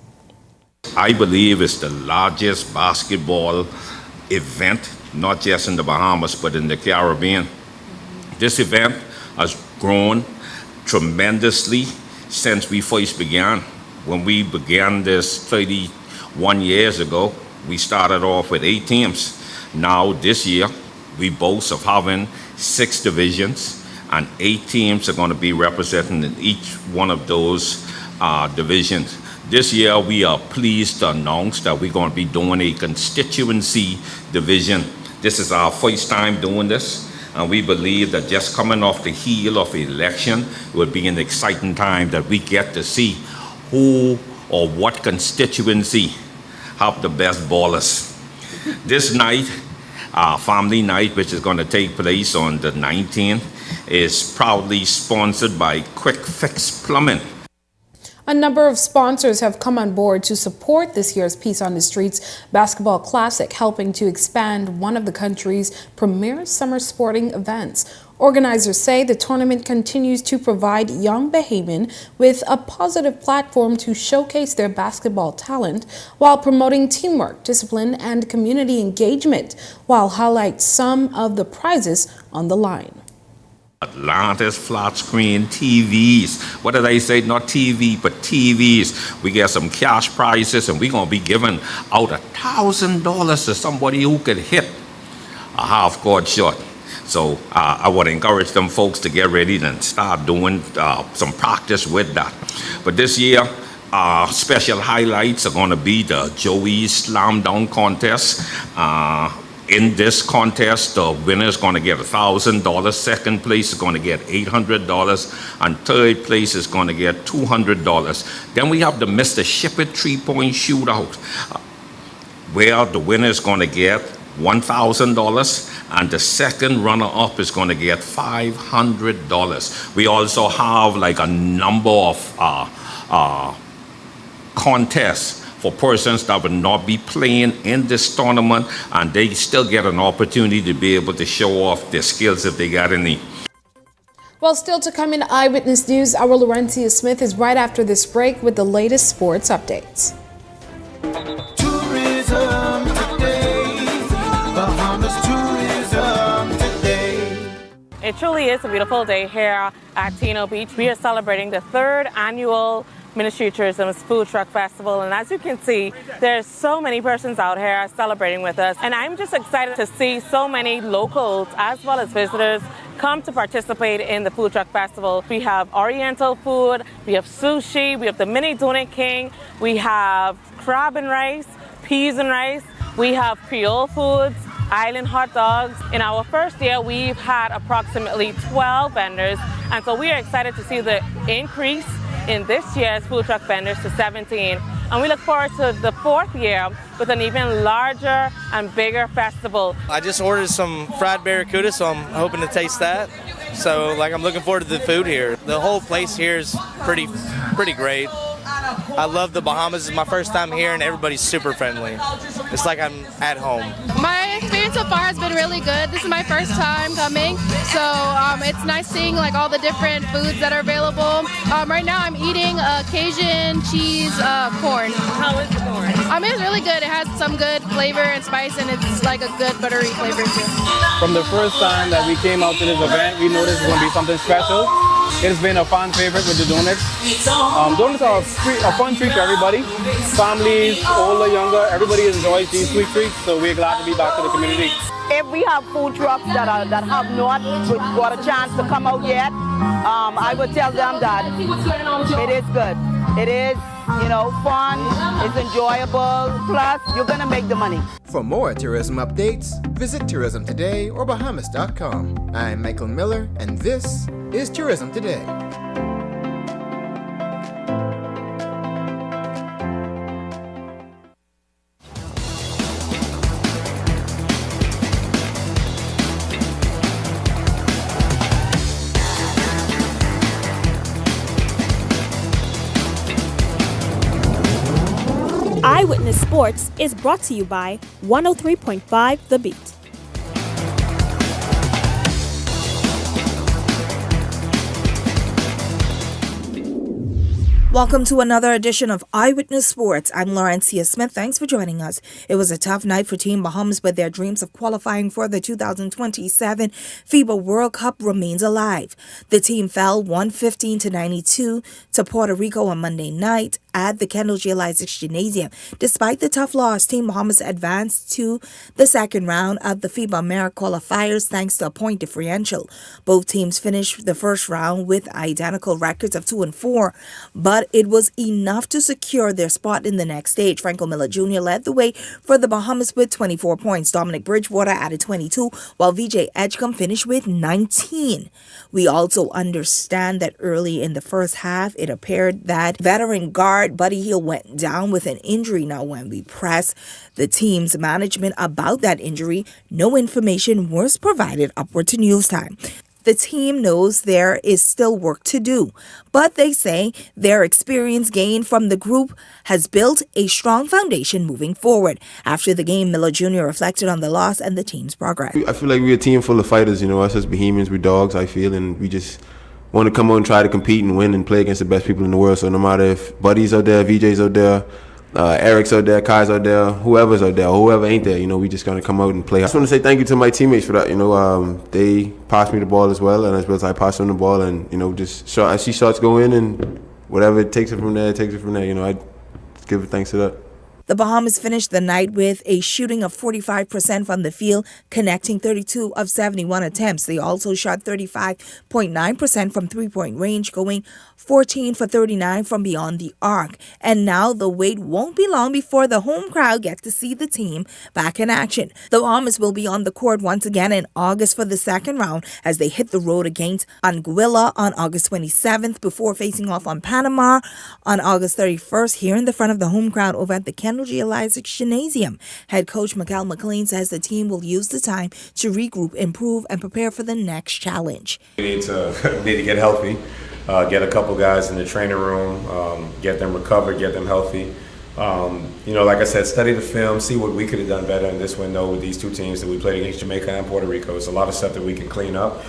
Speaker 10: I believe it's the largest basketball event, not just in the Bahamas, but in the Caribbean. This event has grown tremendously since we first began. When we began this 31 years ago, we started off with 8 teams. Now, this year, we boast of having 6 divisions, and 8 teams are going to be represented in each one of those divisions. This year, we are pleased to announce that we're going to be doing a constituency division. This is our first time doing this, and we believe that just coming off the heel of the election will be an exciting time that we get to see who or what constituency have the best ballers. This night, our family night, which is going to take place on the 19th, is proudly sponsored by Quick Fix Plumbing.
Speaker 3: A number of sponsors have come on board to support this year's Peace on the Streets Basketball Classic, helping to expand one of the country's premier summer sporting events. Organizers say the tournament continues to provide young Bahamian with a positive platform to showcase their basketball talent while promoting teamwork, discipline, and community engagement, while highlight some of the prizes on the line.
Speaker 10: Atlantis flat screen TVs. What did I say? Not TV, but TVs. We get some cash prizes, and we're going to be giving out $1,000 to somebody who could hit a half-court shot. So I would encourage them folks to get ready and start doing some practice with that. But this year, special highlights are going to be the Joey's Slam Dunk Contest. In this contest, the winner is going to get $1,000, second place is going to get $800, and third place is going to get $200. Then we have the Mr. Ship It 3-point shootout, where the winner is going to get $1,000, and the second runner-up is going to get $500. We also have like a number of contests for persons that will not be playing in this tournament, and they still get an opportunity to be able to show off their skills if they got any.
Speaker 3: Well, still to come in Eyewitness News, our Laurencia Smith is right after this break with the latest sports updates.
Speaker 6: Tourism today, Bahamas tourism today.
Speaker 11: It truly is a beautiful day here at Tino Beach. We are celebrating the 3rd annual Ministry of Tourism's Food Truck Festival, and as you can see, there's so many persons out here celebrating with us, and I'm just excited to see so many locals as well as visitors come to participate in the Food Truck Festival. We have Oriental food, we have sushi, we have the mini donut king, we have crab and rice, peas and rice, we have Creole foods, island hot dogs. In our first year, we've had approximately 12 vendors, and so we are excited to see the increase in this year's food truck vendors to 17. And we look forward to the fourth year with an even larger and bigger festival.
Speaker 12: I just ordered some fried barracuda, so I'm hoping to taste that. So I'm looking forward to the food here. The whole place here is pretty great. I love the Bahamas. It's my first time here, and everybody's super friendly. It's like I'm at home.
Speaker 13: My experience so far has been really good. This is my first time coming, so it's nice seeing all the different foods that are available. Right now I'm eating Cajun cheese corn.
Speaker 11: How is the corn?
Speaker 13: It's really good. It has some good flavor and spice, and it's like a good buttery flavor too.
Speaker 14: From the first time that we came out to this event, we knew this was going to be something special. It's been a fan favorite with the donuts. Donuts are a fun treat for everybody. Families, older, younger, everybody enjoys these sweet treats, so we're glad to be back to the community.
Speaker 15: If we have food trucks that have not got a chance to come out yet, I would tell them that it is good. It is, fun, it's enjoyable, plus you're gonna make the money.
Speaker 16: For more tourism updates, visit Tourism Today or Bahamas.com. I'm Michael Miller, and this is Tourism Today.
Speaker 18: Eyewitness Sports is brought to you by 103.5 The Beat.
Speaker 19: Welcome to another edition of Eyewitness Sports. I'm Laurencia Smith. Thanks for joining us. It was a tough night for Team Bahamas, but their dreams of qualifying for the 2027 FIBA World Cup remains alive. The team fell 115-92 to Puerto Rico on Monday night at the Kendall G. Isaacs Gymnasium. Despite the tough loss, Team Bahamas advanced to the second round of the FIBA America qualifiers thanks to a point differential. Both teams finished the first round with identical records of 2-4, but it was enough to secure their spot in the next stage. Franco Miller Jr. led the way for the Bahamas with 24 points. Dominic Bridgewater added 22, while VJ Edgecombe finished with 19. We also understand that early in the first half, it appeared that veteran guard Buddy Hield went down with an injury. Now, when we pressed the team's management about that injury, no information was provided upward to news time. The team knows there is still work to do, but they say their experience gained from the group has built a strong foundation moving forward. After the game, Miller Jr. reflected on the loss and the team's progress.
Speaker 20: I feel like we're a team full of fighters, us as Bahamians, we're dogs, I feel, and we just want to come out and try to compete and win and play against the best people in the world. So no matter if Buddy's out there, VJ's out there, Eric's out there, Kai's out there, whoever's out there, whoever ain't there, we just gonna come out and play. I just want to say thank you to my teammates for that. They passed me the ball as well, and as well as I passed them the ball, and I see shots go in, and whatever it takes it from there, I give thanks to that.
Speaker 19: The Bahamas finished the night with a shooting of 45% from the field, connecting 32 of 71 attempts. They also shot 35.9% from three-point range, going 14 for 39 from beyond the arc. And now the wait won't be long before the home crowd gets to see the team back in action. The Bahamas will be on the court once again in August for the second round as they hit the road against Anguilla on August 27th before facing off on Panama on August 31st here in the front of the home crowd over at the Kendall G. Isaacs Gymnasium. Head coach Mikael McLean says the team will use the time to regroup, improve, and prepare for the next challenge.
Speaker 21: We need to get healthy. Get a couple guys in the training room, get them recovered, get them healthy. Like I said, study the film, see what we could have done better in this window with these two teams that we played against, Jamaica and Puerto Rico. It's a lot of stuff that we can clean up,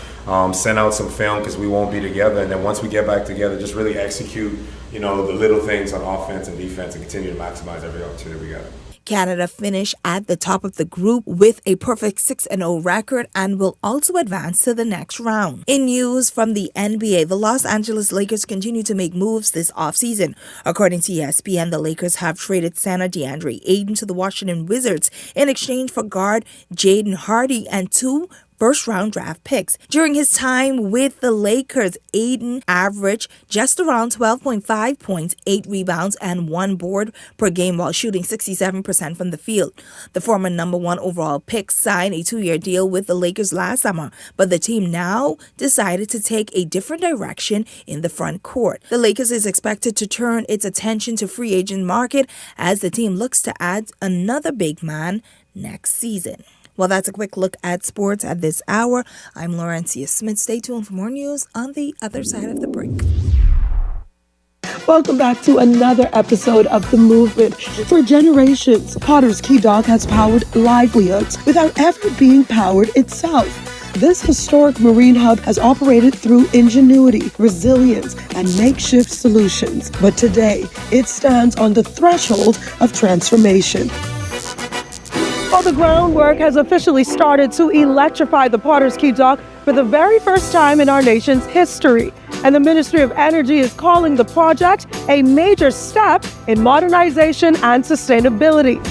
Speaker 21: send out some film because we won't be together. And then once we get back together, just really execute, the little things on offense and defense and continue to maximize every opportunity we got.
Speaker 19: Canada finished at the top of the group with a perfect 6-0 record and will also advance to the next round. In news from the NBA, the Los Angeles Lakers continue to make moves this offseason. According to ESPN, the Lakers have traded center DeAndre Ayton to the Washington Wizards in exchange for guard Jaden Hardy and 2 first-round draft picks. During his time with the Lakers, Ayton averaged just around 12.5 points, 8 rebounds, and 1 board per game while shooting 67% from the field. The former number 1 overall pick signed a 2-year deal with the Lakers last summer, but the team now decided to take a different direction in the front court. The Lakers is expected to turn its attention to free agent market as the team looks to add another big man next season. Well, that's a quick look at sports at this hour. I'm Laurencia Smith. Stay tuned for more news on the other side of the break.
Speaker 1: Welcome back to another episode of The Movement. For generations, Potter's Key Dock has powered livelihoods without ever being powered itself. This historic marine hub has operated through ingenuity, resilience, and makeshift solutions. But today, it stands on the threshold of transformation. Well, the groundwork has officially started to electrify the Potter's Key Dock for the very first time in our nation's history. And the Ministry of Energy is calling the project a major step in modernization and sustainability.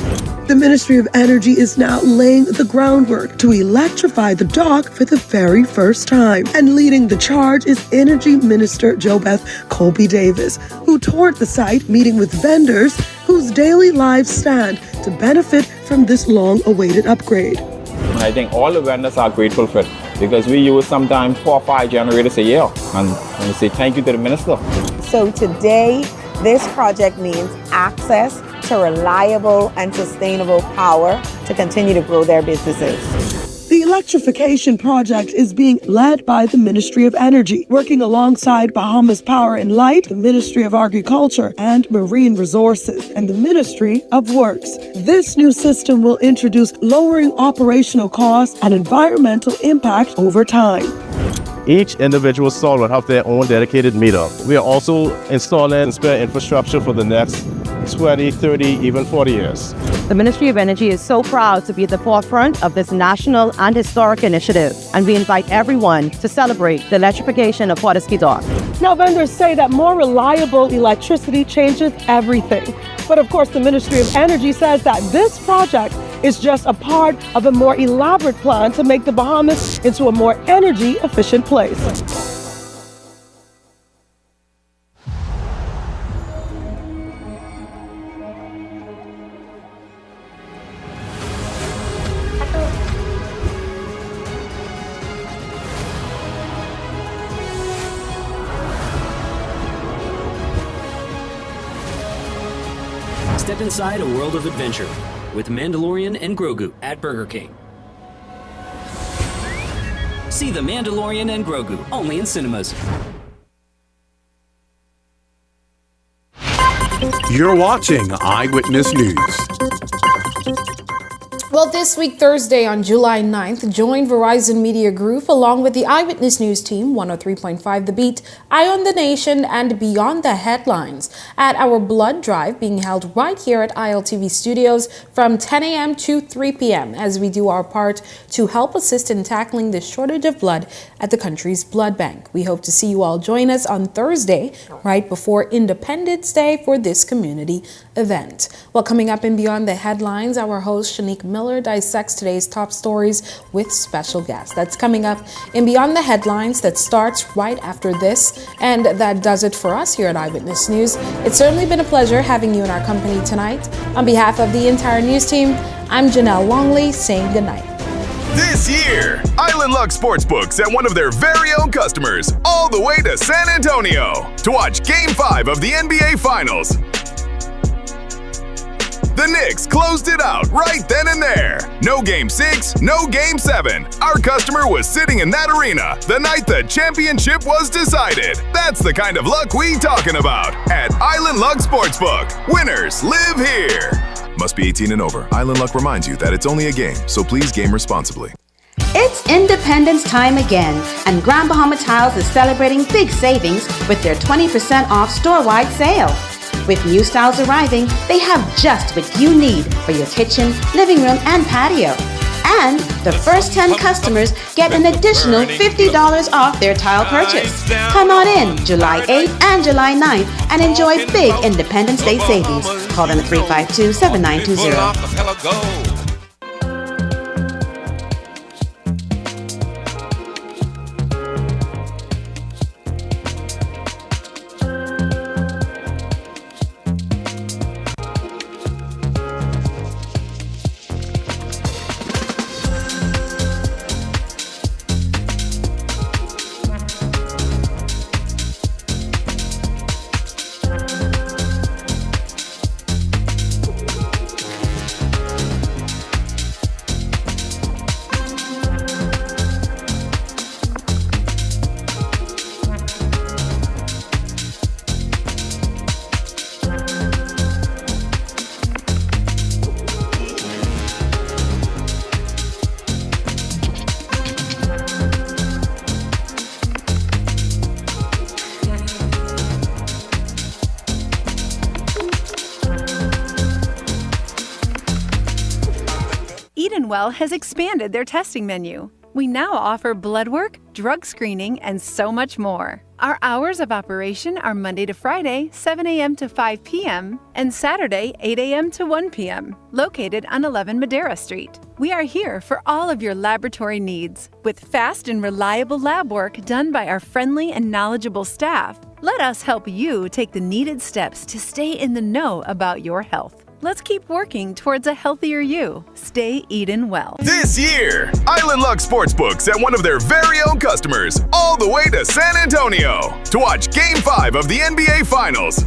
Speaker 1: The Ministry of Energy is now laying the groundwork to electrify the dock for the very first time. And leading the charge is Energy Minister JoBeth Colby Davis, who toured the site meeting with vendors whose daily lives stand to benefit from this long-awaited upgrade.
Speaker 2: I think all the vendors are grateful for it because we use sometimes 4 or 5 generators a year. And we say thank you to the minister.
Speaker 4: So today, this project means access to reliable and sustainable power to continue to grow their businesses.
Speaker 1: The electrification project is being led by the Ministry of Energy, working alongside Bahamas Power and Light, the Ministry of Agriculture and Marine Resources, and the Ministry of Works. This new system will introduce lowering operational costs and environmental impact over time.
Speaker 5: Each individual stall will have their own dedicated meter. We are also installing spare infrastructure for the next 20, 30, even 40 years.
Speaker 4: The Ministry of Energy is so proud to be at the forefront of this national and historic initiative, and we invite everyone to celebrate the electrification of Potter's Key Dock.
Speaker 1: Now, vendors say that more reliable electricity changes everything. But of course, the Ministry of Energy says that this project is just a part of a more elaborate plan to make the Bahamas into a more energy-efficient place.
Speaker 7: Step inside a world of adventure with Mandalorian and Grogu at Burger King. See The Mandalorian and Grogu only in cinemas.
Speaker 27: You're watching Eyewitness News.
Speaker 3: Well, this week, Thursday on July 9th, join Verizon Media Group along with the Eyewitness News team, 103.5 The Beat, Eye on the Nation, and Beyond the Headlines at our blood drive being held right here at ILTV Studios from 10 a.m. to 3 p.m. as we do our part to help assist in tackling the shortage of blood at the country's blood bank. We hope to see you all join us on Thursday, right before Independence Day for this community event. Well, coming up in Beyond the Headlines, our host Shanique Miller dissects today's top stories with special guests. That's coming up in Beyond the Headlines. That starts right after this, and that does it for us here at Eyewitness News. It's certainly been a pleasure having you in our company tonight. On behalf of the entire news team, I'm Janelle Longley saying goodnight.
Speaker 17: This year, Island Luck Sportsbooks sent one of their very own customers all the way to San Antonio to watch Game 5 of the NBA Finals. The Knicks closed it out right then and there. No Game 6, no Game 7. Our customer was sitting in that arena the night the championship was decided. That's the kind of luck we talking about at Island Luck Sportsbook. Winners live here. Must be 18 and over. Island Luck reminds you that it's only a game, so please game responsibly.
Speaker 22: It's Independence time again, and Grand Bahama Tiles is celebrating big savings with their 20% off store-wide sale. With new styles arriving, they have just what you need for your kitchen, living room, and patio. And the first 10 customers get an additional $50 off their tile purchase. Come on in July 8th and July 9th and enjoy big Independence Day savings. Call them at 352-7920.
Speaker 8: Well has expanded their testing menu. We now offer blood work, drug screening, and so much more. Our hours of operation are Monday to Friday, 7 a.m. to 5 p.m., and Saturday, 8 a.m. to 1 p.m., located on 11 Madera Street. We are here for all of your laboratory needs, with fast and reliable lab work done by our friendly and knowledgeable staff. Let us help you take the needed steps to stay in the know about your health. Let's keep working towards a healthier you. Stay eatin' well.
Speaker 17: This year, Island Luck Sportsbook sent one of their very own customers all the way to San Antonio to watch Game 5 of the NBA Finals.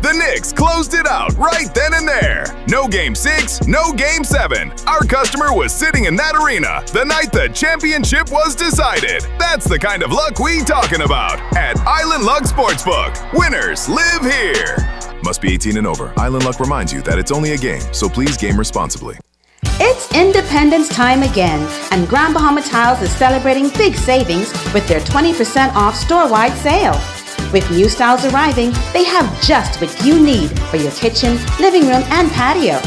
Speaker 17: The Knicks closed it out right then and there. No Game 6, no Game 7. Our customer was sitting in that arena the night the championship was decided. That's the kind of luck we talking about at Island Luck Sportsbook. Winners live here. Must be 18 and over. Island Luck reminds you that it's only a game, so please game responsibly.
Speaker 22: It's Independence time again, and Grand Bahama Tiles is celebrating big savings with their 20% off store-wide sale. With new styles arriving, they have just what you need for your kitchen, living room, and patio.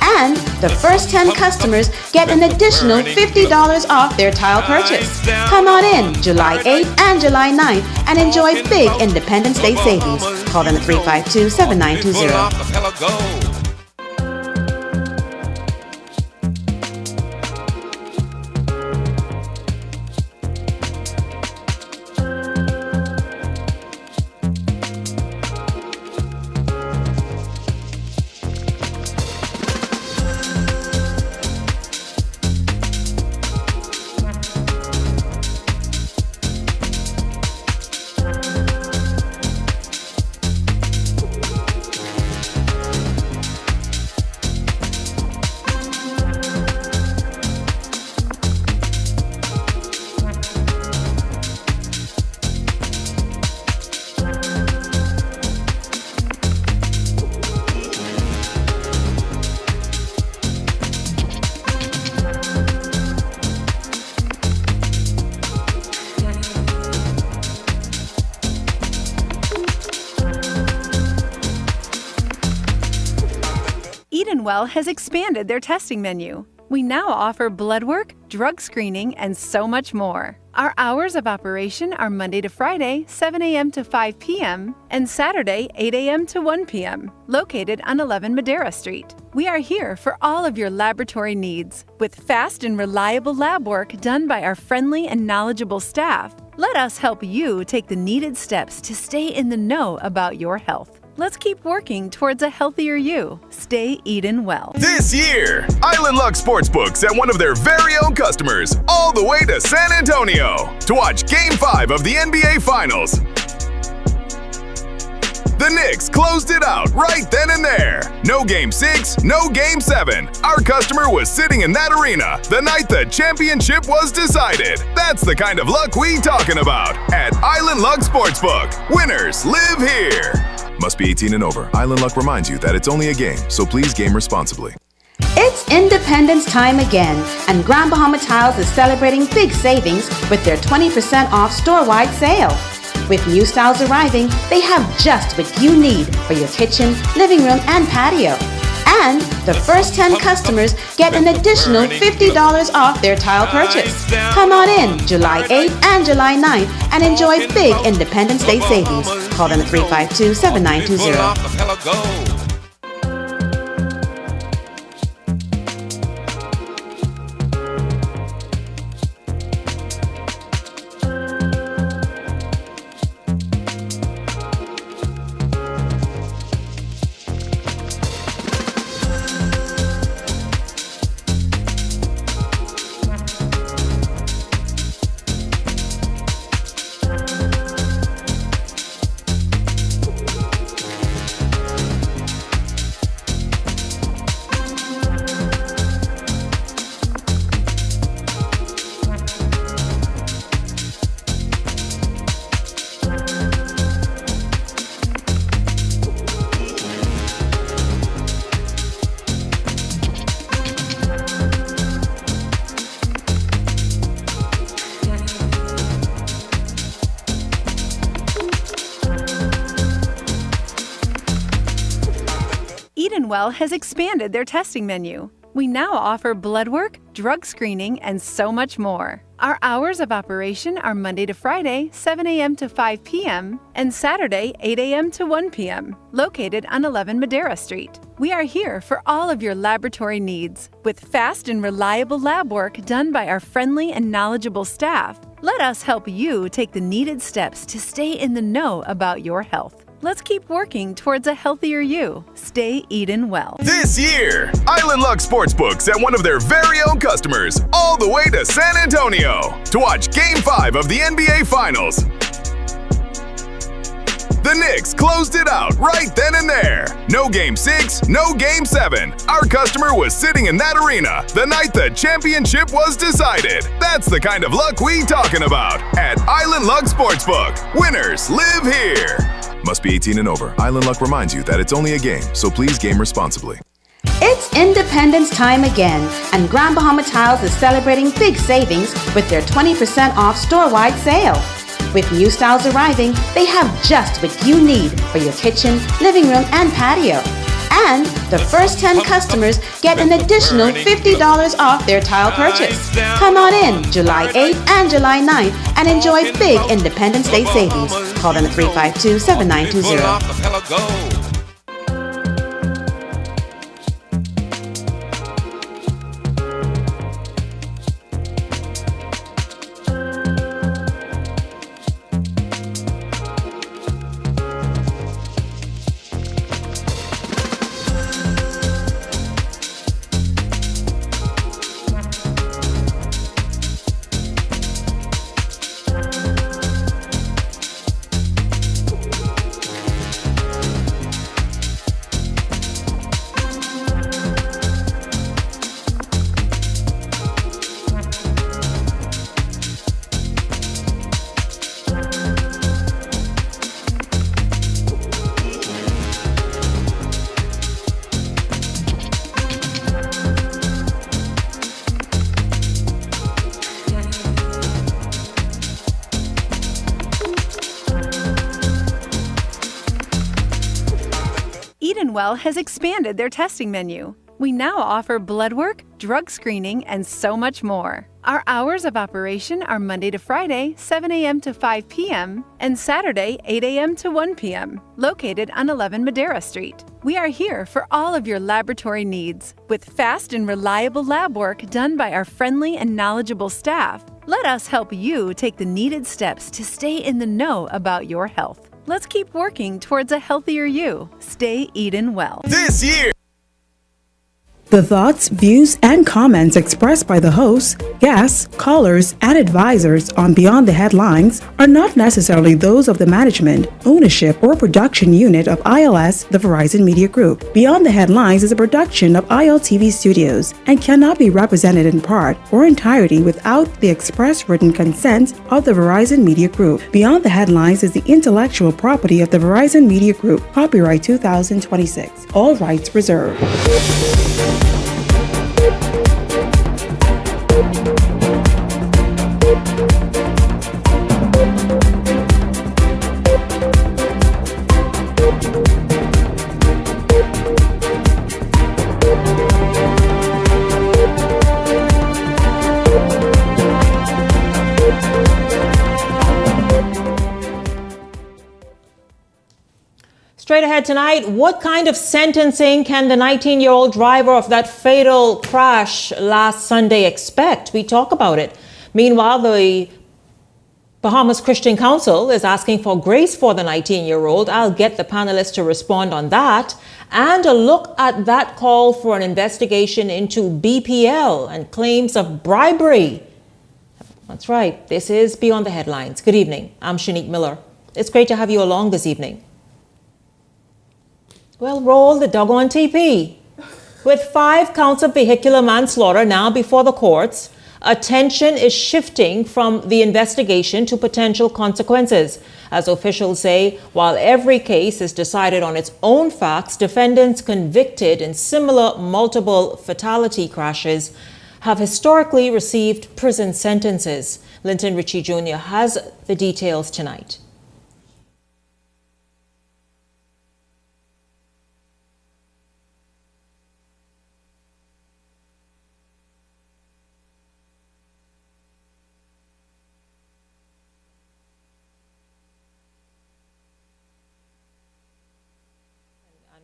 Speaker 22: And the first 10 customers get an additional $50 off their tile purchase. Come on in July 8th and July 9th and enjoy big Independence Day savings. Call them at 352-7920.
Speaker 8: Well has expanded their testing menu. We now offer blood work, drug screening, and so much more. Our hours of operation are Monday to Friday, 7 a.m. to 5 p.m., and Saturday, 8 a.m. to 1 p.m., located on 11 Madera Street. We are here for all of your laboratory needs, with fast and reliable lab work done by our friendly and knowledgeable staff. Let us help you take the needed steps to stay in the know about your health. Let's keep working towards a healthier you. Stay eatin' well.
Speaker 17: This year, Island Luck Sportsbook sent one of their very own customers all the way to San Antonio to watch Game 5 of the NBA Finals. The Knicks closed it out right then and there. No Game 6, no Game 7. Our customer was sitting in that arena the night the championship was decided. That's the kind of luck we talking about at Island Luck Sportsbook. Winners live here. Must be 18 and over. Island Luck reminds you that it's only a game, so please game responsibly.
Speaker 22: It's Independence time again, and Grand Bahama Tiles is celebrating big savings with their 20% off store-wide sale. With new styles arriving, they have just what you need for your kitchen, living room, and patio. And the first 10 customers get an additional $50 off their tile purchase. Come on in July 8th and July 9th and enjoy big Independence Day savings. Call them at 352-7920.
Speaker 8: Well has expanded their testing menu. We now offer blood work, drug screening, and so much more. Our hours of operation are Monday to Friday, 7 a.m. to 5 p.m., and Saturday, 8 a.m. to 1 p.m., located on 11 Madera Street. We are here for all of your laboratory needs, with fast and reliable lab work done by our friendly and knowledgeable staff. Let us help you take the needed steps to stay in the know about your health. Let's keep working towards a healthier you. Stay eatin' well.
Speaker 17: This year, Island Luck Sportsbook sent one of their very own customers all the way to San Antonio to watch Game 5 of the NBA Finals. The Knicks closed it out right then and there. No Game 6, no Game 7. Our customer was sitting in that arena the night the championship was decided. That's the kind of luck we talking about at Island Luck Sportsbook. Winners live here. Must be 18 and over. Island Luck reminds you that it's only a game, so please game responsibly.
Speaker 22: It's Independence time again, and Grand Bahama Tiles is celebrating big savings with their 20% off store-wide sale. With new styles arriving, they have just what you need for your kitchen, living room, and patio. And the first 10 customers get an additional $50 off their tile purchase. Come on in July 8th and July 9th and enjoy big Independence Day savings. Call them at 352-7920.
Speaker 8: Well has expanded their testing menu. We now offer blood work, drug screening, and so much more. Our hours of operation are Monday to Friday, 7 a.m. to 5 p.m., and Saturday, 8 a.m. to 1 p.m., located on 11 Madera Street. We are here for all of your laboratory needs, with fast and reliable lab work done by our friendly and knowledgeable staff. Let us help you take the needed steps to stay in the know about your health. Let's keep working towards a healthier you. Stay eatin' well.
Speaker 17: This year.
Speaker 1: The thoughts, views, and comments expressed by the hosts, guests, callers, and advisors on Beyond the Headlines are not necessarily those of the management, ownership, or production unit of ILS, the Verizon Media Group. Beyond the Headlines is a production of ILTV Studios and cannot be represented in part or entirety without the express written consent of the Verizon Media Group. Beyond the Headlines is the intellectual property of the Verizon Media Group. Copyright 2026. All rights reserved.
Speaker 6: Straight ahead tonight, what kind of sentencing can the 19-year-old driver of that fatal crash last Sunday expect? We talk about it. Meanwhile, the Bahamas Christian Council is asking for grace for the 19-year-old. I'll get the panelists to respond on that. And a look at that call for an investigation into BPL and claims of bribery. That's right. This is Beyond the Headlines. Good evening. I'm Shanique Miller. It's great to have you along this evening. Well, roll the doggone TP. With 5 counts of vehicular manslaughter now before the courts, attention is shifting from the investigation to potential consequences. As officials say, while every case is decided on its own facts, defendants convicted in similar multiple fatality crashes have historically received prison sentences. Linton Ritchie Jr. has the details tonight.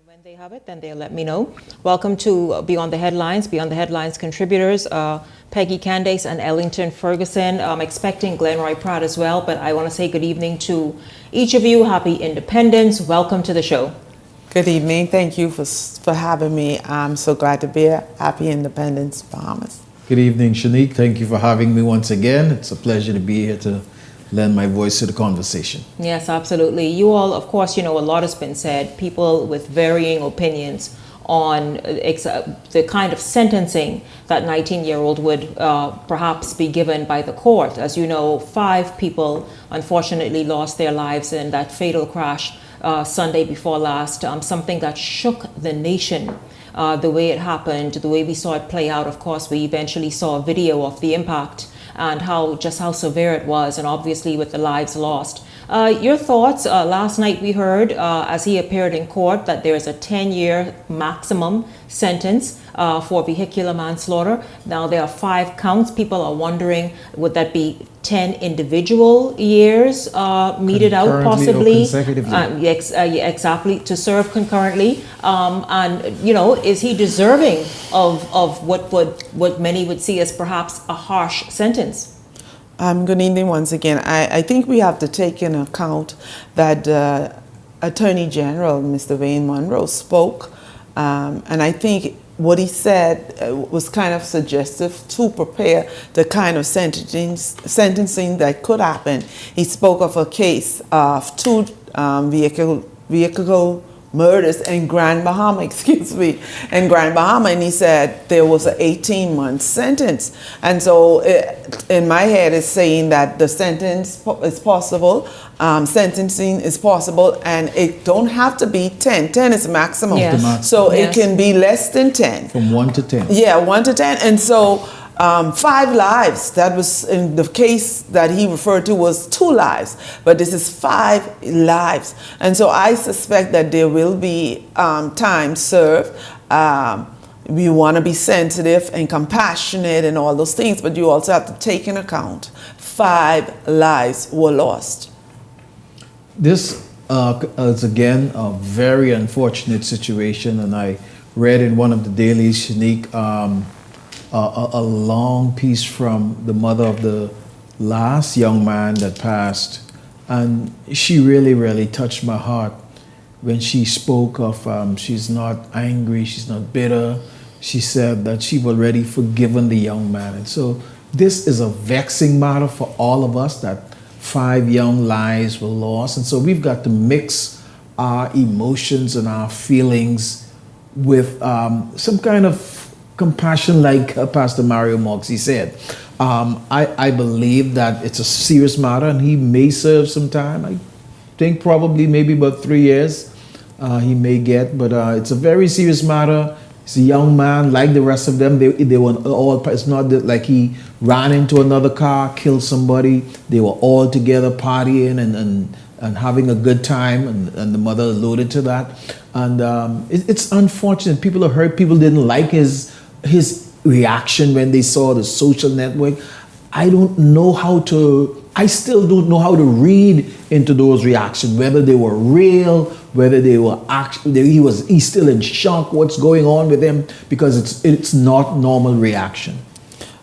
Speaker 6: When they have it, then they'll let me know. Welcome to Beyond the Headlines. Beyond the Headlines contributors, Peggy Candace and Ellington Ferguson. I'm expecting Glenroy Pratt as well, but I want to say good evening to each of you. Happy Independence. Welcome to the show.
Speaker 9: Good evening. Thank you for having me. I'm so glad to be here. Happy Independence, Bahamas.
Speaker 10: Good evening, Shanique. Thank you for having me once again. It's a pleasure to be here to lend my voice to the conversation.
Speaker 6: Yes, absolutely. You all, of course, you know, a lot has been said. People with varying opinions on the kind of sentencing that 19-year-old would perhaps be given by the court. As you know, 5 people unfortunately lost their lives in that fatal crash Sunday before last, something that shook the nation. The way it happened, the way we saw it play out. Of course, we eventually saw a video of the impact and how severe it was, and obviously with the lives lost. Your thoughts? Last night we heard, as he appeared in court, that there is a 10-year maximum sentence for vehicular manslaughter. Now there are 5 counts. People are wondering, would that be 10 individual years meted out possibly? Exactly, to serve concurrently. And, you know, is he deserving of what many would see as perhaps a harsh sentence?
Speaker 9: Good evening once again. I think we have to take into account that Attorney General, Mr. Wayne Monroe, spoke, and I think what he said was kind of suggestive to prepare the kind of sentencing that could happen. He spoke of a case of 2 vehicle murders in Grand Bahama, in Grand Bahama, and he said there was an 18-month sentence. And so in my head it's saying that the sentence is possible, sentencing is possible, and it don't have to be 10. 10 is maximum. Yes. So yes, it can be less than 10.
Speaker 10: From 1 to 10.
Speaker 9: Yeah, 1 to 10. And so 5 lives, that was in the case that he referred to was 2 lives, but this is 5 lives. And so I suspect that there will be time served. We want to be sensitive and compassionate and all those things, but you also have to take into account 5 lives were lost.
Speaker 10: This is again a very unfortunate situation, and I read in one of the dailies, Shanique, a long piece from the mother of the last young man that passed, and she really touched my heart when she spoke of she's not angry, she's not bitter. She said that she'd already forgiven the young man. And so this is a vexing matter for all of us, that 5 young lives were lost. And so we've got to mix our emotions and our feelings with some kind of compassion, like Pastor Mario Moxie said. I believe that it's a serious matter, and he may serve some time. I think probably maybe about 3 years he may get, but it's a very serious matter. He's a young man, like the rest of them. They were all, it's not that like he ran into another car, killed somebody. They were all together partying and having a good time, and the mother alluded to that. And it's unfortunate. People are hurt. People didn't like his reaction when they saw the social network. I still don't know how to read into those reactions, whether they were real, whether they were actually he's still in shock, what's going on with him, because it's not normal reaction.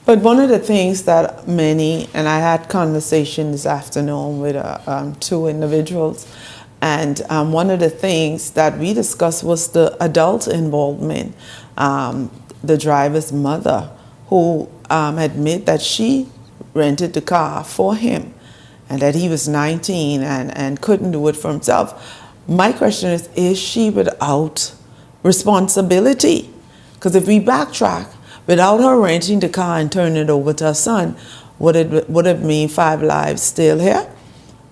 Speaker 9: But one of the things that many, and I had conversation this afternoon with two individuals, and one of the things that we discussed was the adult involvement. The driver's mother, who admitted that she rented the car for him and that he was 19 and couldn't do it for himself. My question is she without responsibility? Because if we backtrack, without her renting the car and turning it over to her son, would it mean 5 lives still here?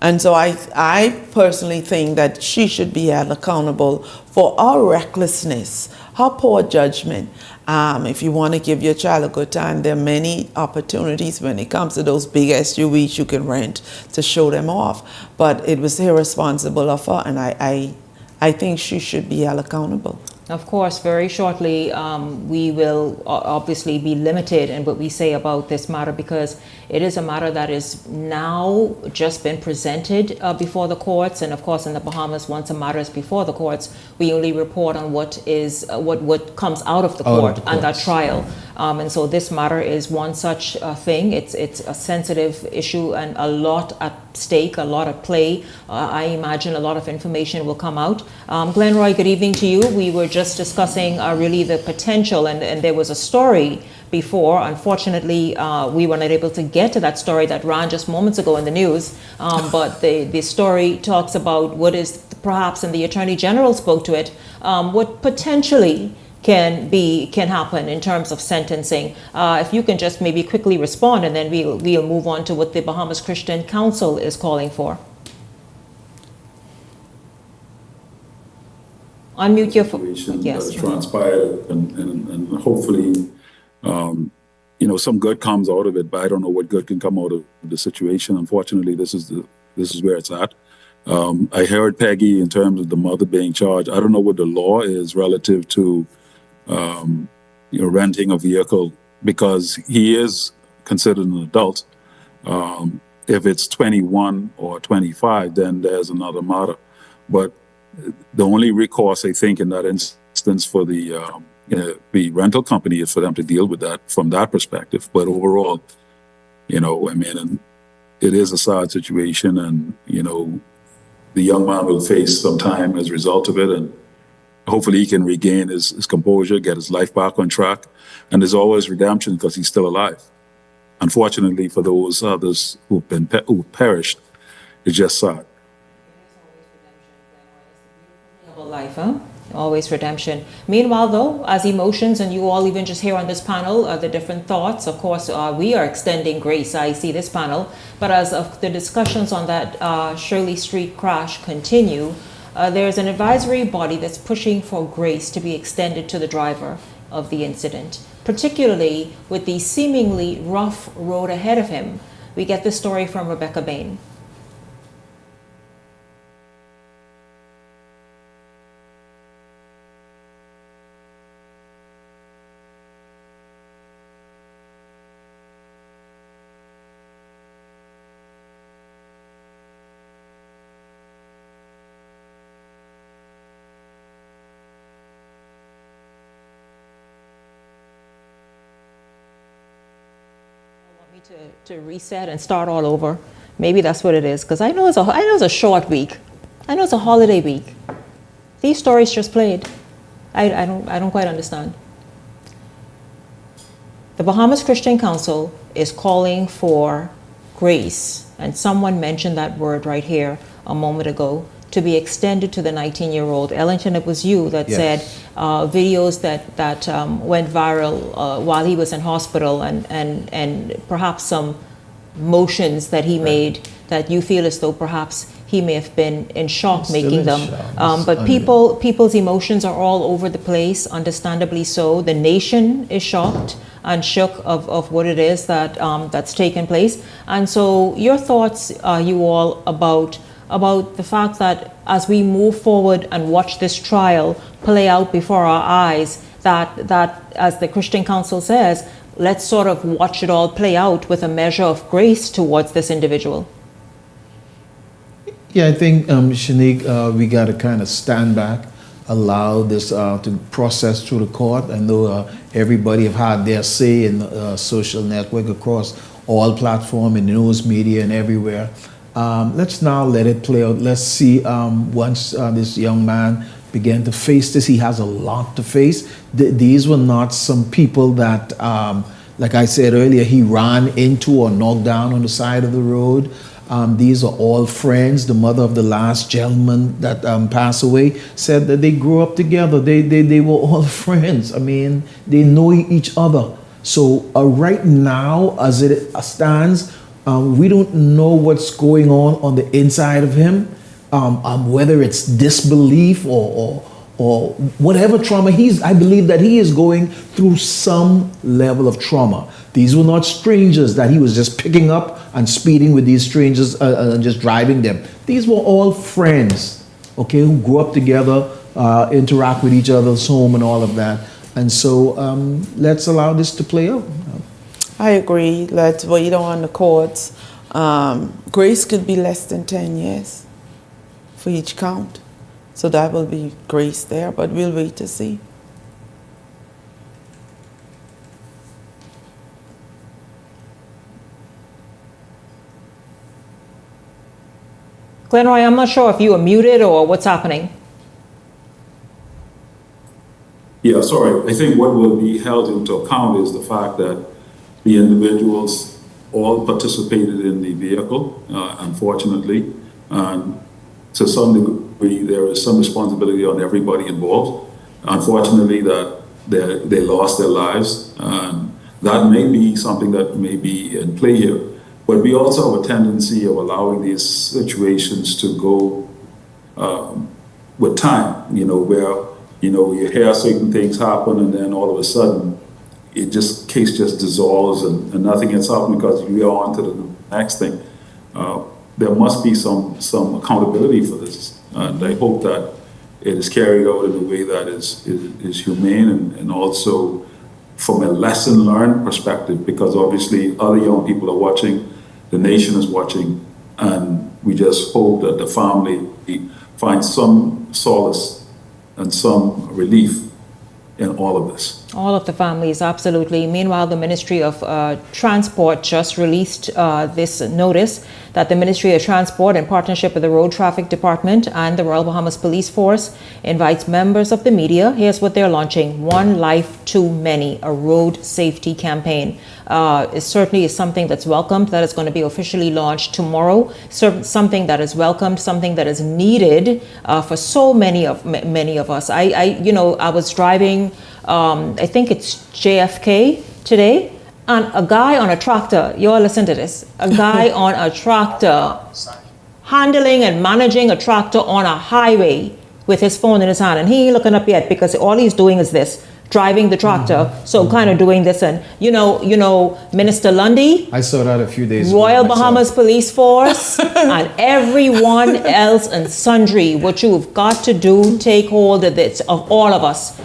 Speaker 9: And so I personally think that she should be held accountable for our recklessness, her poor judgment. If you want to give your child a good time, there are many opportunities when it comes to those big SUVs you can rent to show them off. But it was irresponsible of her, and I think she should be held accountable.
Speaker 6: Of course, very shortly, we will obviously be limited in what we say about this matter, because it is a matter that is now just been presented before the courts. And of course, in the Bahamas, once a matter is before the courts, we only report on what comes out of the court and that trial. And so this matter is one such thing. It's a sensitive issue and a lot at stake, a lot at play. I imagine a lot of information will come out. Glenroy, good evening to you. We were just discussing really the potential, and there was a story before. Unfortunately, we were not able to get to that story that ran just moments ago in the news. But the story talks about what is perhaps, and the Attorney General spoke to it, what potentially can happen in terms of sentencing. If you can just maybe quickly respond, and then we'll move on to what the Bahamas Christian Council is calling for. Unmute your phone. Yes.
Speaker 11: That transpired, and hopefully, some good comes out of it. But I don't know what good can come out of the situation. Unfortunately, this is where it's at. I heard Peggy in terms of the mother being charged. I don't know what the law is relative to renting a vehicle, because he is considered an adult. If it's 21 or 25, then there's another matter. But the only recourse, I think, in that instance for the rental company is for them to deal with that from that perspective. But overall, and it is a sad situation, and, the young man will face some time as a result of it, and hopefully he can regain his composure, get his life back on track. And there's always redemption because he's still alive. Unfortunately, for those others who've perished, it's just sad.
Speaker 6: Life, huh? Always redemption. Meanwhile, though, as emotions, and you all even just hear on this panel, the different thoughts, of course, we are extending grace. I see this panel. But as of the discussions on that Shirley Street crash continue, there's an advisory body that's pushing for grace to be extended to the driver of the incident, particularly with the seemingly rough road ahead of him. We get this story from Rebecca Bain. To reset and start all over. Maybe that's what it is, because I know it's a short week. I know it's a holiday week. These stories just played. I don't quite understand. The Bahamas Christian Council is calling for grace, and someone mentioned that word right here a moment ago, to be extended to the 19-year-old. Ellington, it was you that said videos that went viral while he was in hospital, and perhaps some motions that he made that you feel as though perhaps he may have been in shock making them. But people's emotions are all over the place, understandably so. The nation is shocked and shook of what it is that's taken place. And so your thoughts, you all, about the fact that as we move forward and watch this trial play out before our eyes, that as the Christian Council says, let's sort of watch it all play out with a measure of grace towards this individual.
Speaker 10: Yeah, I think, Shanique, we got to kind of stand back, allow this to process through the court. I know everybody have had their say in social network across all platforms, in news media and everywhere. Let's now let it play out. Let's see once this young man began to face this. He has a lot to face. These were not some people that, like I said earlier, he ran into or knocked down on the side of the road. These are all friends. The mother of the last gentleman that passed away said that they grew up together. They were all friends. I mean, they know each other. So right now, as it stands, we don't know what's going on the inside of him, whether it's disbelief or whatever trauma I believe that he is going through some level of trauma. These were not strangers that he was just picking up and speeding with these strangers and just driving them. These were all friends, okay, who grew up together, interact with each other's home and all of that. And so let's allow this to play out.
Speaker 9: I agree. Let's wait on the courts. Grace could be less than 10 years for each count. So that will be grace there, but we'll wait to see.
Speaker 6: Glenroy, I'm not sure if you are muted or what's happening.
Speaker 11: Yeah, sorry. I think what will be held into account is the fact that the individuals all participated in the vehicle, unfortunately, and to some degree there is some responsibility on everybody involved. Unfortunately, that they lost their lives, and that may be something that may be in play here. But we also have a tendency of allowing these situations to go with time, where, you hear certain things happen and then all of a sudden case just dissolves and nothing has happened because we are on to the next thing. There must be some accountability for this. And I hope that it is carried out in a way that is humane and also from a lesson learned perspective, because obviously other young people are watching, the nation is watching, and we just hope that the family finds some solace and some relief in all of this.
Speaker 6: All of the families, absolutely. Meanwhile, the Ministry of Transport just released this notice that the Ministry of Transport, in partnership with the Road Traffic Department and the Royal Bahamas Police Force, invites members of the media. Here's what they're launching: One Life Too Many, a road safety campaign. It certainly is something that's welcomed, that is going to be officially launched tomorrow. Something that is welcomed, something that is needed for so many of us. I was driving, I think it's JFK today, and a guy on a tractor, you all listen to this, a guy on a tractor, handling and managing a tractor on a highway with his phone in his hand, and he ain't looking up yet because all he's doing is this, driving the tractor, so kind of doing this. And you know Minister Lundy,
Speaker 10: I saw that a few days ago.
Speaker 6: Royal Bahamas Police Force and everyone else and sundry, what you've got to do, take hold of this, of all of us,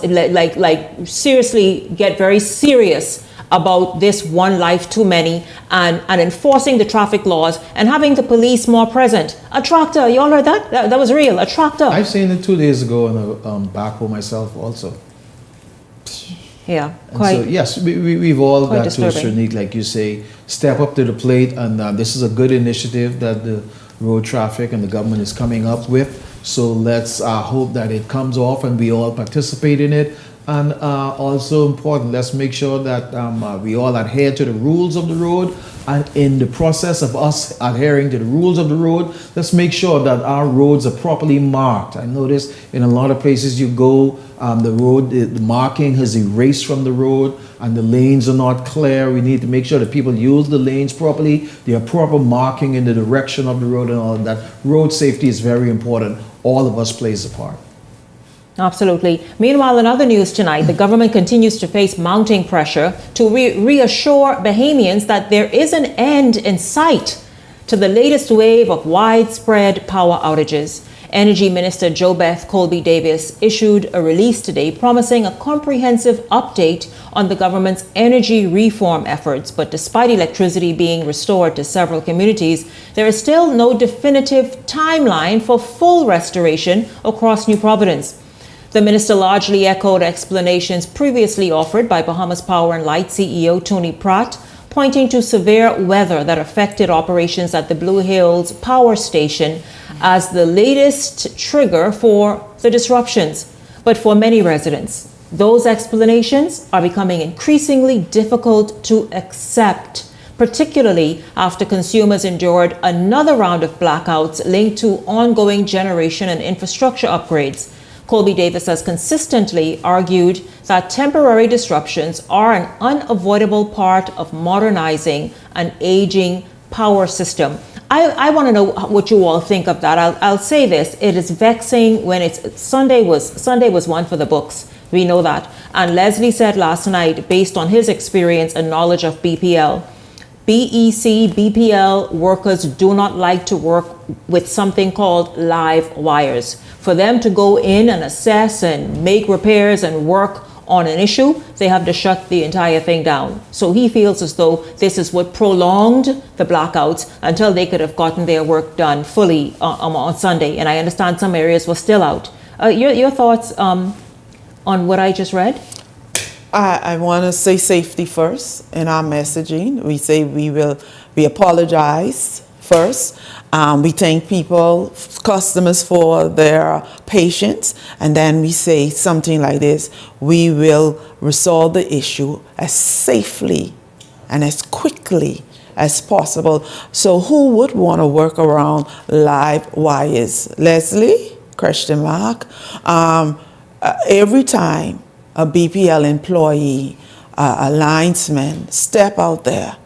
Speaker 6: like seriously get very serious about this one life too many, and enforcing the traffic laws and having the police more present. A tractor, you all heard that? That was real, a tractor.
Speaker 10: I've seen it 2 days ago and back home myself also.
Speaker 6: Yeah,
Speaker 10: quite. So yes, we've all got
Speaker 6: disturbing.
Speaker 10: to, Shanique, like you say, step up to the plate, and this is a good initiative that the road traffic and the government is coming up with. So let's hope that it comes off and we all participate in it. And also important, let's make sure that we all adhere to the rules of the road. And in the process of us adhering to the rules of the road, let's make sure that our roads are properly marked. I notice in a lot of places you go, the marking has erased from the road and the lanes are not clear. We need to make sure that people use the lanes properly. There are proper marking in the direction of the road and all of that. Road safety is very important. All of us plays a part.
Speaker 6: Absolutely. Meanwhile, in other news tonight, the government continues to face mounting pressure to reassure Bahamians that there is an end in sight to the latest wave of widespread power outages. Energy Minister JoBeth Colby-Davis issued a release today promising a comprehensive update on the government's energy reform efforts. But despite electricity being restored to several communities, there is still no definitive timeline for full restoration across New Providence. The minister largely echoed explanations previously offered by Bahamas Power and Light CEO Tony Pratt, pointing to severe weather that affected operations at the Blue Hills power station as the latest trigger for the disruptions. But for many residents, those explanations are becoming increasingly difficult to accept, particularly after consumers endured another round of blackouts linked to ongoing generation and infrastructure upgrades. Colby-Davis has consistently argued that temporary disruptions are an unavoidable part of modernizing an aging power system. I want to know what you all think of that. I'll say this: it is vexing when Sunday was one for the books. We know that. And Leslie said last night, based on his experience and knowledge of BPL, BPL workers do not like to work with something called live wires. For them to go in and assess and make repairs and work on an issue, they have to shut the entire thing down. So he feels as though this is what prolonged the blackouts until they could have gotten their work done fully on Sunday. And I understand some areas were still out. Your thoughts on what I just read?
Speaker 9: I want to say safety first in our messaging. We say we apologize first. We thank people, customers, for their patience, and then we say something like this: we will resolve the issue as safely and as quickly as possible. So who would want to work around live wires? Leslie? Question mark. Every time a BPL employee, a linesman step out there,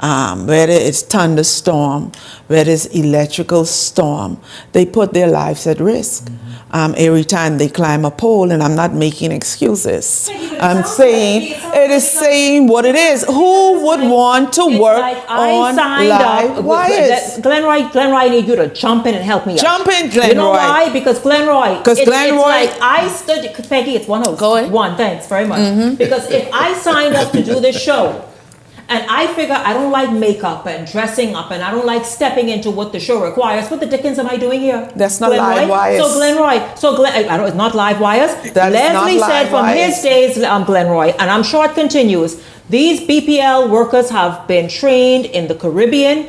Speaker 9: whether it's thunderstorm, whether it's electrical storm, they put their lives at risk. Every time they climb a pole, and I'm not making excuses. I'm saying it is saying what it is. Who would want to work on live wires?
Speaker 6: Glenroy, I need you to jump in and help me out.
Speaker 9: Jump in, Glenroy.
Speaker 6: You know why? Because Glenroy.
Speaker 9: Because Glenroy.
Speaker 6: It's like I stood. Peggy, it's one host. Go ahead. One. Thanks very much. Because if I signed up to do this show, and I figure I don't like makeup and dressing up, and I don't like stepping into what the show requires. What the dickens am I doing here?
Speaker 9: That's not live wires.
Speaker 6: It's not live wires.
Speaker 9: That
Speaker 6: Leslie said from his days, Glenroy, and I'm sure it continues, these BPL workers have been trained in the Caribbean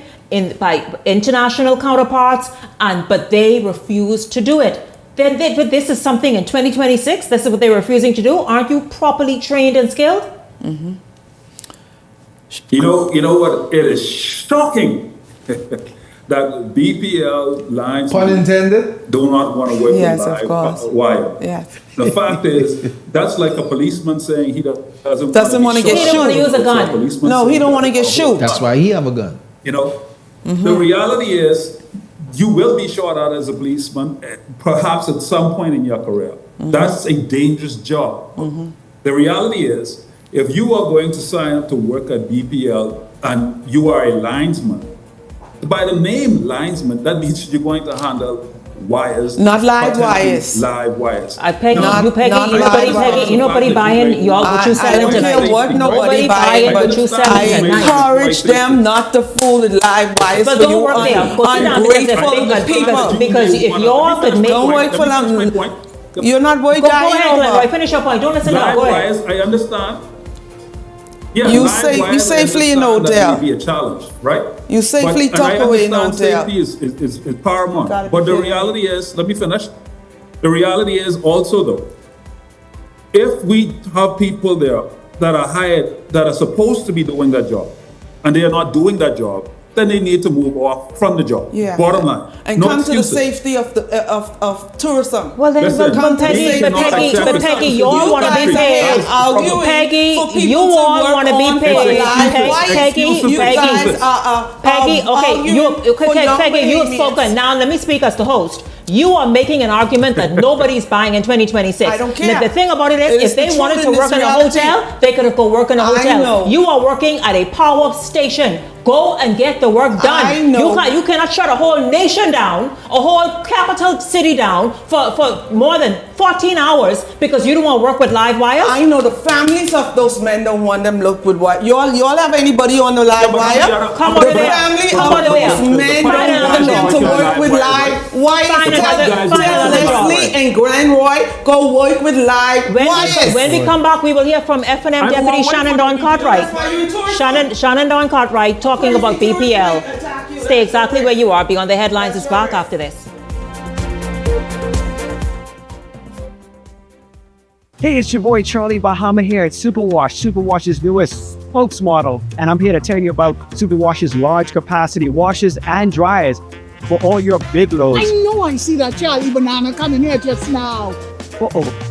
Speaker 6: by international counterparts, but they refuse to do it. But this is something in 2026. This is what they're refusing to do. Aren't you properly trained and skilled?
Speaker 11: You know what? It is shocking that BPL lines
Speaker 10: pun intended
Speaker 11: do not want to work
Speaker 9: yes,
Speaker 11: with
Speaker 9: live
Speaker 11: wire.
Speaker 9: Yes.
Speaker 11: The fact is, that's like a policeman saying he doesn't
Speaker 9: want to get shot.
Speaker 6: He don't want to use a gun.
Speaker 9: No, he don't want to get shot.
Speaker 10: That's why he have a gun.
Speaker 11: You know, the reality is, you will be shot at as a policeman, perhaps at some point in your career. That's a dangerous job. The reality is, if you are going to sign up to work at BPL and you are a linesman, by the name linesman, that means you're going to handle wires.
Speaker 9: Not live wires.
Speaker 11: Live wires.
Speaker 6: Peggy, nobody buying what you selling tonight.
Speaker 9: I don't care what nobody buying, but I encourage them not to fool with live wires for you ungrateful people.
Speaker 6: Because if y'all could make...
Speaker 9: Don't wait for them. You're not going to die.
Speaker 6: Go ahead, Glenroy. Finish your point. Don't listen now. Go ahead.
Speaker 11: Wires, I understand. Yeah,
Speaker 9: you safely in hotel.
Speaker 11: That may be a challenge, right?
Speaker 9: You safely tuck away in hotel.
Speaker 11: Safety is paramount. But the reality is, let me finish. The reality is also though, if we have people there that are hired, that are supposed to be doing that job, and they are not doing that job, then they need to move off from the job.
Speaker 9: Yeah.
Speaker 11: Bottom line.
Speaker 9: And
Speaker 11: no
Speaker 9: come
Speaker 11: excuses.
Speaker 9: to the safety of tourism.
Speaker 6: Well then, Peggy, you all want to be paid. Peggy, you all want to be paid. Peggy, okay, you have spoken. Now let me speak as the host. You are making an argument that nobody's buying in 2026.
Speaker 9: I don't care.
Speaker 6: The thing about it is, if they wanted to work in a hotel, they could have go work in a hotel. You are working at a power station. Go and get the work done.
Speaker 9: I know.
Speaker 6: You cannot shut a whole nation down, a whole capital city down for more than 14 hours because you don't want to work with live wires.
Speaker 9: I know the families of those men don't want them look with wire. You all have anybody on the live wire?
Speaker 6: Come over
Speaker 9: the
Speaker 6: there.
Speaker 9: family
Speaker 6: Come
Speaker 9: of
Speaker 6: over there.
Speaker 9: those men don't want them to work with live wires. Tell Leslie and Grand Roy, go work with live wires.
Speaker 6: When we come back, we will hear from F&M Deputy Shannon Dawn Cartwright. Shannon Dawn Cartwright talking about BPL. Stay exactly where you are. Beyond the Headlines is back after this.
Speaker 12: Hey, it's your boy Charlie Bahama here at Superwash, Superwash's newest spokesmodel. And I'm here to tell you about Superwash's large capacity washers and dryers for all your big loads.
Speaker 13: I know I see that Charlie Banana coming here just now.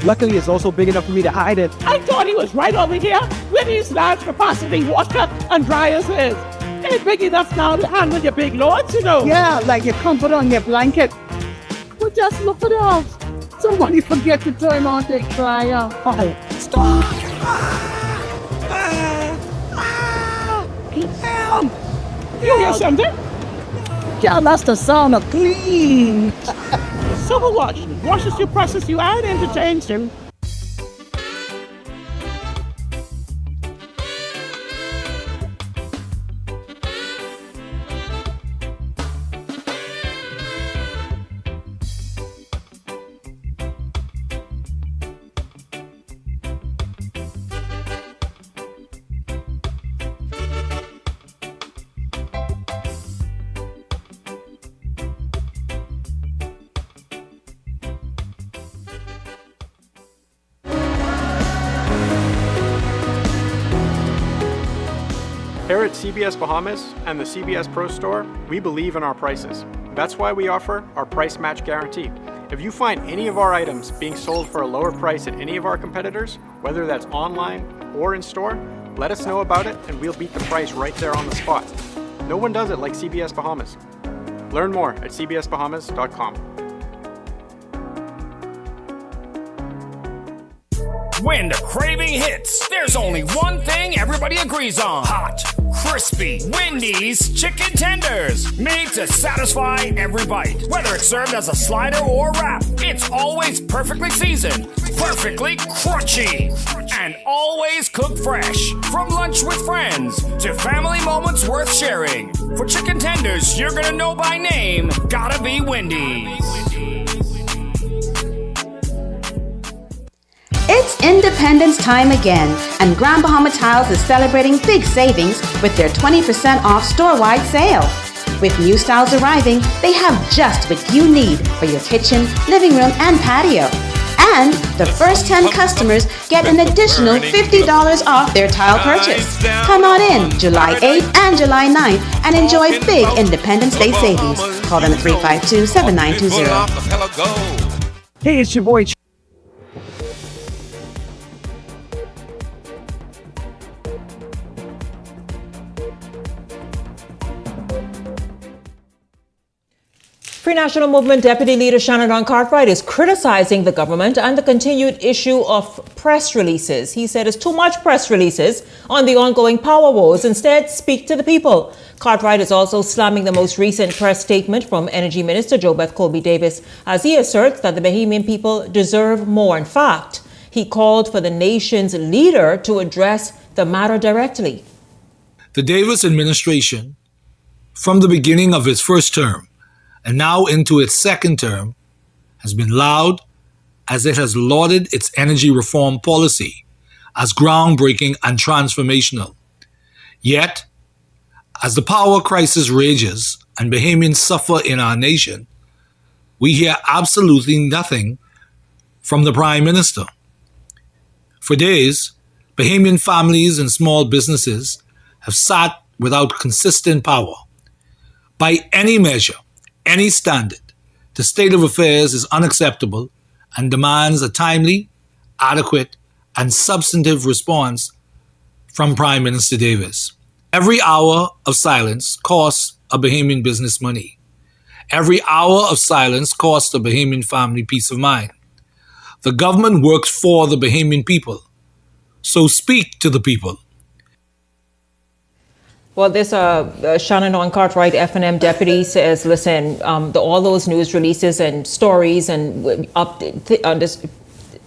Speaker 12: Luckily, it's also big enough for me to hide it.
Speaker 13: I thought he was right over here where these large capacity washer and dryers is. They're big enough now to handle your big loads, you know. Yeah, like your comfort on your blanket. But just look at us. Somebody forget to turn on the dryer. Oh, stop! Damn! You hear something? Yeah, that's the sound of clean. Superwash washes you, process you, and entertains you.
Speaker 14: Here at CBS Bahamas and the CBS Pro Store, we believe in our prices. That's why we offer our price match guarantee. If you find any of our items being sold for a lower price at any of our competitors, whether that's online or in store, let us know about it and we'll beat the price right there on the spot. No one does it like CBS Bahamas. Learn more at cbsbahamas.com.
Speaker 23: When the craving hits, there's only one thing everybody agrees on. Hot, crispy, Wendy's chicken tenders. Made to satisfy every bite. Whether it's served as a slider or wrap, it's always perfectly seasoned, perfectly crunchy, and always cooked fresh. From lunch with friends to family moments worth sharing. For chicken tenders you're gonna know by name, gotta be Wendy's.
Speaker 22: It's Independence time again, and Grand Bahama Tiles is celebrating big savings with their 20% off store-wide sale. With new styles arriving, they have just what you need for your kitchen, living room, and patio. And the first 10 customers get an additional $50 off their tile purchase. Come on in July 8th and July 9th and enjoy big Independence Day savings. Call them at 352-7920.
Speaker 12: Hey, it's your boy
Speaker 6: Free National Movement Deputy Leader Shannon Dawn Cartwright is criticizing the government and the continued issue of press releases. He said it's too much press releases on the ongoing power woes. Instead, speak to the people. Cartwright is also slamming the most recent press statement from Energy Minister JoBeth Colby-Davis as he asserts that the Bahamian people deserve more. In fact, he called for the nation's leader to address the matter directly.
Speaker 24: The Davis administration, from the beginning of its first term, and now into its second term, has been loud as it has lauded its energy reform policy as groundbreaking and transformational. Yet, as the power crisis rages and Bahamians suffer in our nation, we hear absolutely nothing from the Prime Minister. For days, Bahamian families and small businesses have sat without consistent power. By any measure, any standard, the state of affairs is unacceptable and demands a timely, adequate, and substantive response from Prime Minister Davis. Every hour of silence costs a Bahamian business money. Every hour of silence costs a Bahamian family peace of mind. The government works for the Bahamian people, so speak to the people.
Speaker 6: Well, this Shannon Cartwright, F&M deputy, says, listen, all those news releases and stories and this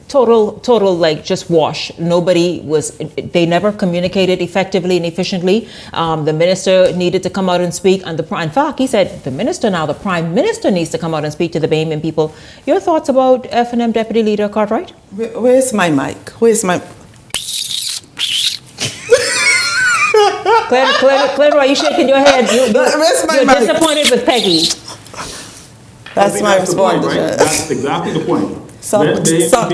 Speaker 6: total like just wash. They never communicated effectively and efficiently. The minister needed to come out and speak. And in fact, he said, the prime minister needs to come out and speak to the Bahamian people. Your thoughts about F&M deputy leader Cartwright?
Speaker 9: Where's my mic? Where's my...
Speaker 6: Glenroy, are you shaking your head? You're disappointed with Peggy.
Speaker 9: That's my response.
Speaker 11: Right? That's exactly the point. When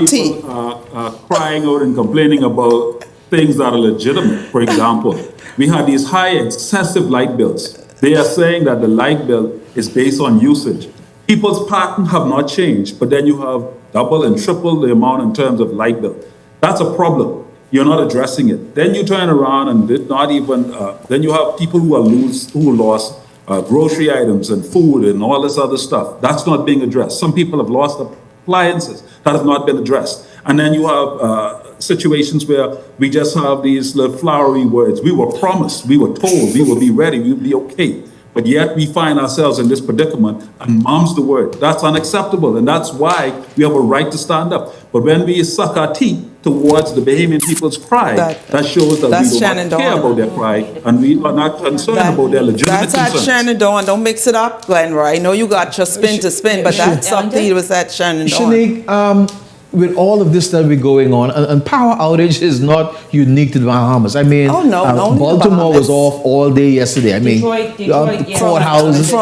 Speaker 11: people are crying out and complaining about things that are legitimate. For example, we have these high excessive light bills. They are saying that the light bill is based on usage. People's pattern have not changed, but then you have double and triple the amount in terms of light bill. That's a problem. You're not addressing it. Then you turn around and then you have people who lost grocery items and food and all this other stuff. That's not being addressed. Some people have lost appliances that have not been addressed. And then you have situations where we just have these little flowery words. We were promised, we were told, we will be ready, we'll be okay. But yet we find ourselves in this predicament, and mom's the word. That's unacceptable, and that's why we have a right to stand up. But when we suck our teeth towards the Bahamian people's cry, that shows that we don't care about their cry, and we are not concerned about their legitimate concerns.
Speaker 9: That's at Shannon Dawn. Don't mix it up, Glenroy. I know you got your spin to spin, but that's something was at Shannon Dawn.
Speaker 10: Shanique, with all of this that be going on, and power outage is not unique to the Bahamas. I mean, Baltimore was off all day yesterday. I mean,
Speaker 6: Detroit,
Speaker 10: courthouses,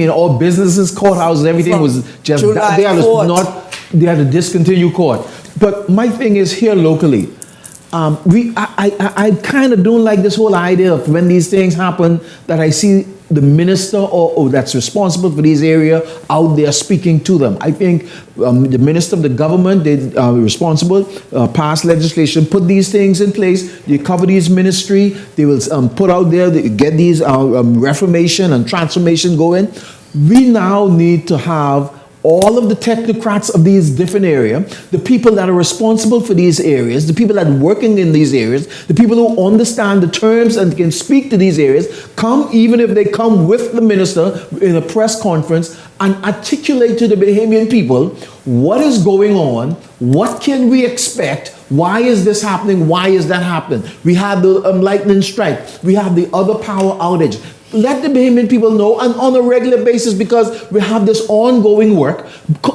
Speaker 10: all businesses, courthouses, everything was just they had to discontinue court. But my thing is here locally. I kind of don't like this whole idea of when these things happen that I see the minister or that's responsible for these areas out there speaking to them. I think the minister of the government, they are responsible, pass legislation, put these things in place, they cover these ministry, they will put out there, they get these reformation and transformation going. We now need to have all of the technocrats of these different areas, the people that are responsible for these areas, the people that are working in these areas, the people who understand the terms and can speak to these areas, come, even if they come with the minister in a press conference, and articulate to the Bahamian people what is going on, what can we expect, why is this happening, why is that happening. We have the lightning strike, we have the other power outage. Let the Bahamian people know, and on a regular basis, because we have this ongoing work,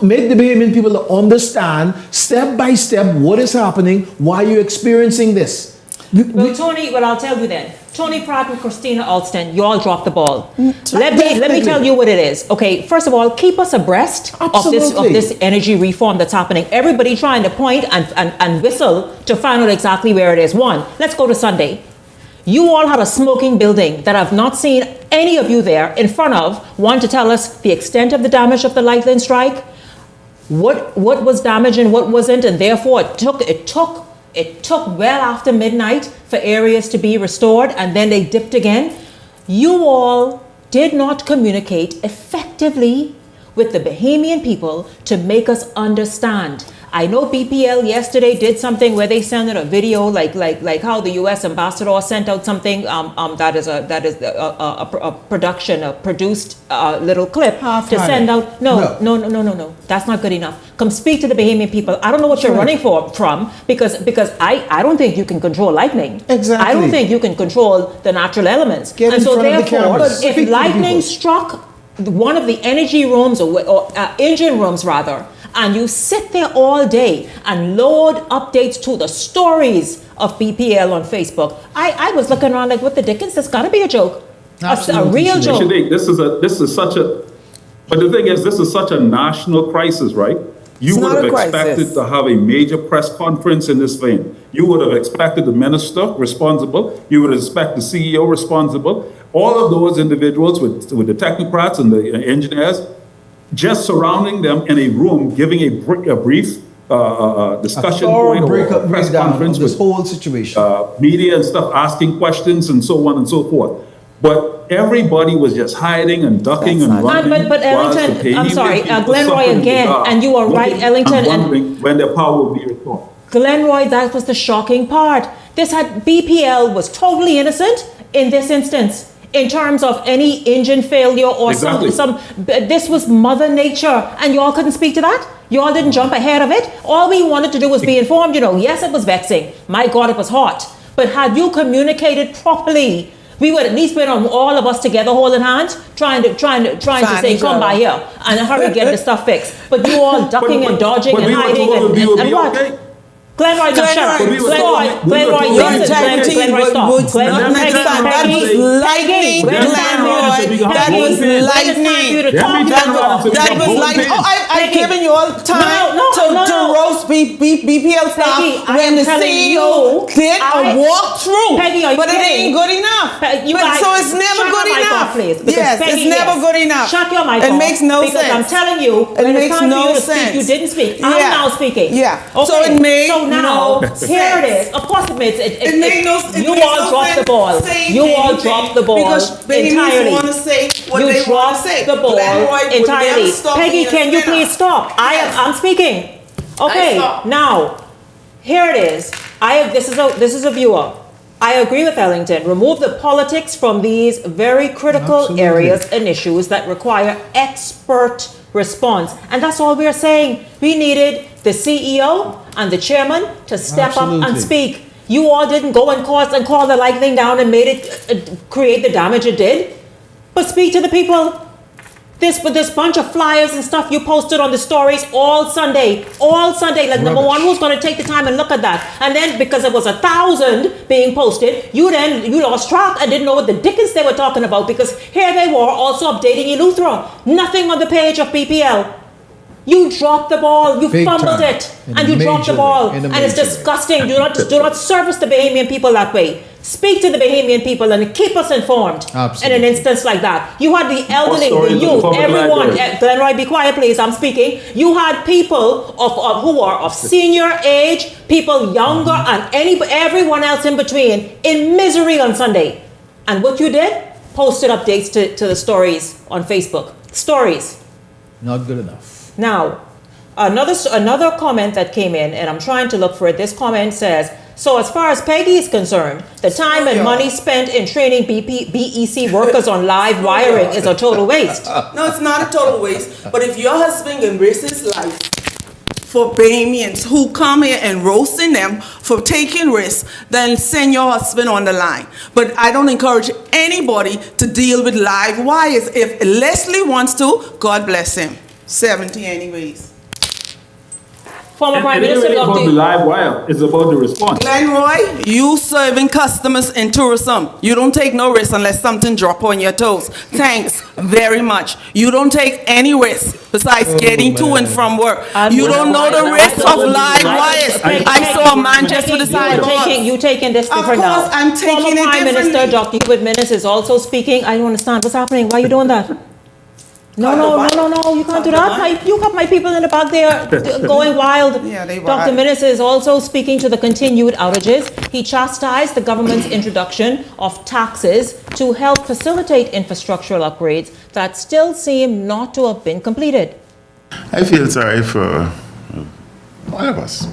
Speaker 10: make the Bahamian people understand step by step what is happening, why you're experiencing this.
Speaker 6: Well, I'll tell you then. Tony Pratt and Christina Alston, you all dropped the ball. Let me tell you what it is. Okay, first of all, keep us abreast of this energy reform that's happening. Everybody trying to point and whistle to find out exactly where it is. One, let's go to Sunday. You all had a smoking building that I've not seen any of you there in front of. One, to tell us the extent of the damage of the lightning strike, what was damaged and what wasn't, and therefore it took well after midnight for areas to be restored, and then they dipped again. You all did not communicate effectively with the Bahamian people to make us understand. I know BPL yesterday did something where they sent out a video like how the U.S. ambassador sent out something that is a production, a produced little clip to send out. No. That's not good enough. Come speak to the Bahamian people. I don't know what you're running from because I don't think you can control lightning.
Speaker 10: Exactly.
Speaker 6: I don't think you can control the natural elements. And so therefore, if lightning struck one of the energy rooms or engine rooms rather, and you sit there all day and load updates to the stories of BPL on Facebook, I was looking around like, what the dickens? There's got to be a joke. A real joke.
Speaker 11: This is such a, but the thing is, this is such a national crisis, right? You would have expected to have a major press conference in this vein. You would have expected the minister responsible. You would expect the CEO responsible. All of those individuals with the technocrats and the engineers, just surrounding them in a room, giving a brief discussion point or a press conference
Speaker 10: with this whole situation,
Speaker 11: media and stuff, asking questions and so on and so forth. But everybody was just hiding and ducking and running.
Speaker 6: But Ellington, I'm sorry, Glenroy again, and you are right, Ellington.
Speaker 11: And wondering when their power will be restored.
Speaker 6: Glenroy, that was the shocking part. This had BPL was totally innocent. in this instance? In terms of any engine failure or this was Mother Nature, and y'all couldn't speak to that? Y'all didn't jump ahead of it? All we wanted to do was be informed, Yes, it was vexing. My God, it was hot. But had you communicated properly, we would at least been on all of us together holding hands, trying to say, come by here and hurry get the stuff fixed. But you all ducking and dodging and hiding and what?
Speaker 11: Okay.
Speaker 6: Glenroy, no, shut up. Glenroy, listen, Glenroy, stop.
Speaker 9: That was lightning, Glenroy. That was lightning. That was lightning. Oh, I've given you all time to roast BPL staff when the CEO did a walkthrough. But it ain't good enough. So it's never good enough. Yes, it's never good enough.
Speaker 6: Shut your mic off.
Speaker 9: It makes no sense.
Speaker 6: Because I'm telling you, when it's time for you to speak, you didn't speak. I'm now speaking.
Speaker 9: Yeah. So it made
Speaker 6: now, here it is. Of course it makes it. You all dropped the ball. You all dropped the ball entirely. You dropped the ball entirely. Peggy, can you please stop? I'm speaking. Okay, now, here it is. This is a viewer. I agree with Ellington. Remove the politics from these very critical areas and issues that require expert response. And that's all we're saying. We needed the CEO and the chairman to step up and speak. You all didn't go and call the lightning down and made it create the damage it did. But speak to the people. This bunch of flyers and stuff you posted on the stories all Sunday. Like number one, who's going to take the time and look at that? And then because it was 1,000 being posted, you lost track and didn't know what the dickens they were talking about, because here they were also updating Eleuthera. Nothing on the page of BPL. You dropped the ball. You fumbled it, and you dropped the ball, and it's disgusting. Do not service the Bahamian people that way. Speak to the Bahamian people and keep us informed. In an instance like that, you had the elderly, the youth, everyone. Glenroy, be quiet, please. I'm speaking. You had people who are of senior age, people younger, and everyone else in between in misery on Sunday. And what you did? Posted updates to the stories on Facebook. Stories.
Speaker 10: Not good enough.
Speaker 6: Now, another comment that came in, and I'm trying to look for it. This comment says, so as far as Peggy is concerned, the time and money spent in training BEC workers on live wiring is a total waste.
Speaker 9: No, it's not a total waste. But if your husband can risk his life for Bahamians who come here and roasting them for taking risks, then send your husband on the line. But I don't encourage anybody to deal with live wires. If Leslie wants to, God bless him. 70 anyways.
Speaker 6: Former Prime Minister
Speaker 11: it's about the live wire. It's about the response.
Speaker 9: Glenroy, you serving customers in tourism. You don't take no risk unless something drop on your toes. Thanks very much. You don't take any risk besides getting to and from work. You don't know the risk of live wires. I saw a man just with his eyeballs.
Speaker 6: You taking this different now.
Speaker 9: Of course, I'm taking
Speaker 6: Former
Speaker 9: it
Speaker 6: Prime
Speaker 9: differently.
Speaker 6: Minister Dr. Hubert Minnis is also speaking. I don't understand. What's happening? Why are you doing that? No, you can't do that. You got my people in the back there going wild.
Speaker 9: Yeah, they
Speaker 6: Dr. Minnis is also speaking to the continued outages. He chastised the government's introduction of taxes to help facilitate infrastructural upgrades that still seem not to have been completed.
Speaker 15: I feel sorry for all of us.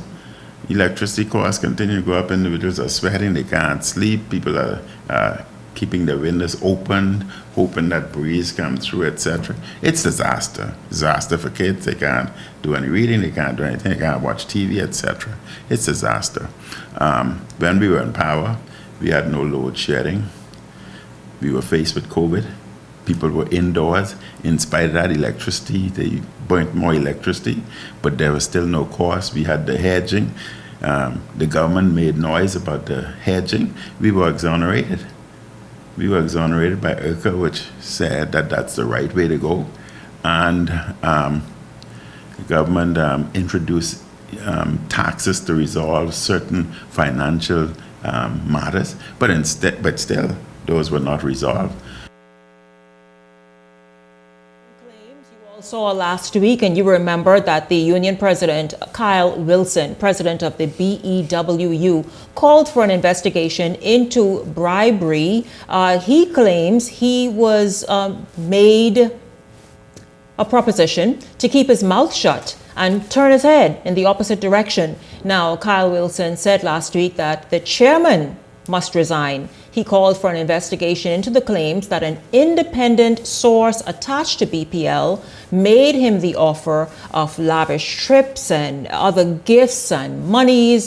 Speaker 15: Electricity costs continue to go up. Individuals are sweating. They can't sleep. People are keeping the windows open, hoping that breeze comes through, etc. It's disaster. Disaster for kids. They can't do any reading. They can't do anything. They can't watch TV, etc. It's disaster. When we were in power, we had no load shedding. We were faced with COVID. People were indoors. In spite of that electricity, they burnt more electricity, but there was still no cost. We had the hedging. The government made noise about the hedging. We were exonerated. We were exonerated by IRCA, which said that that's the right way to go. And the government introduced taxes to resolve certain financial matters, but still, those were not resolved.
Speaker 6: Saw last week, and you remember that the union president, Kyle Wilson, president of the BEWU, called for an investigation into bribery. He claims he was made a proposition to keep his mouth shut and turn his head in the opposite direction. Now, Kyle Wilson said last week that the chairman must resign. He called for an investigation into the claims that an independent source attached to BPL made him the offer of lavish trips and other gifts and monies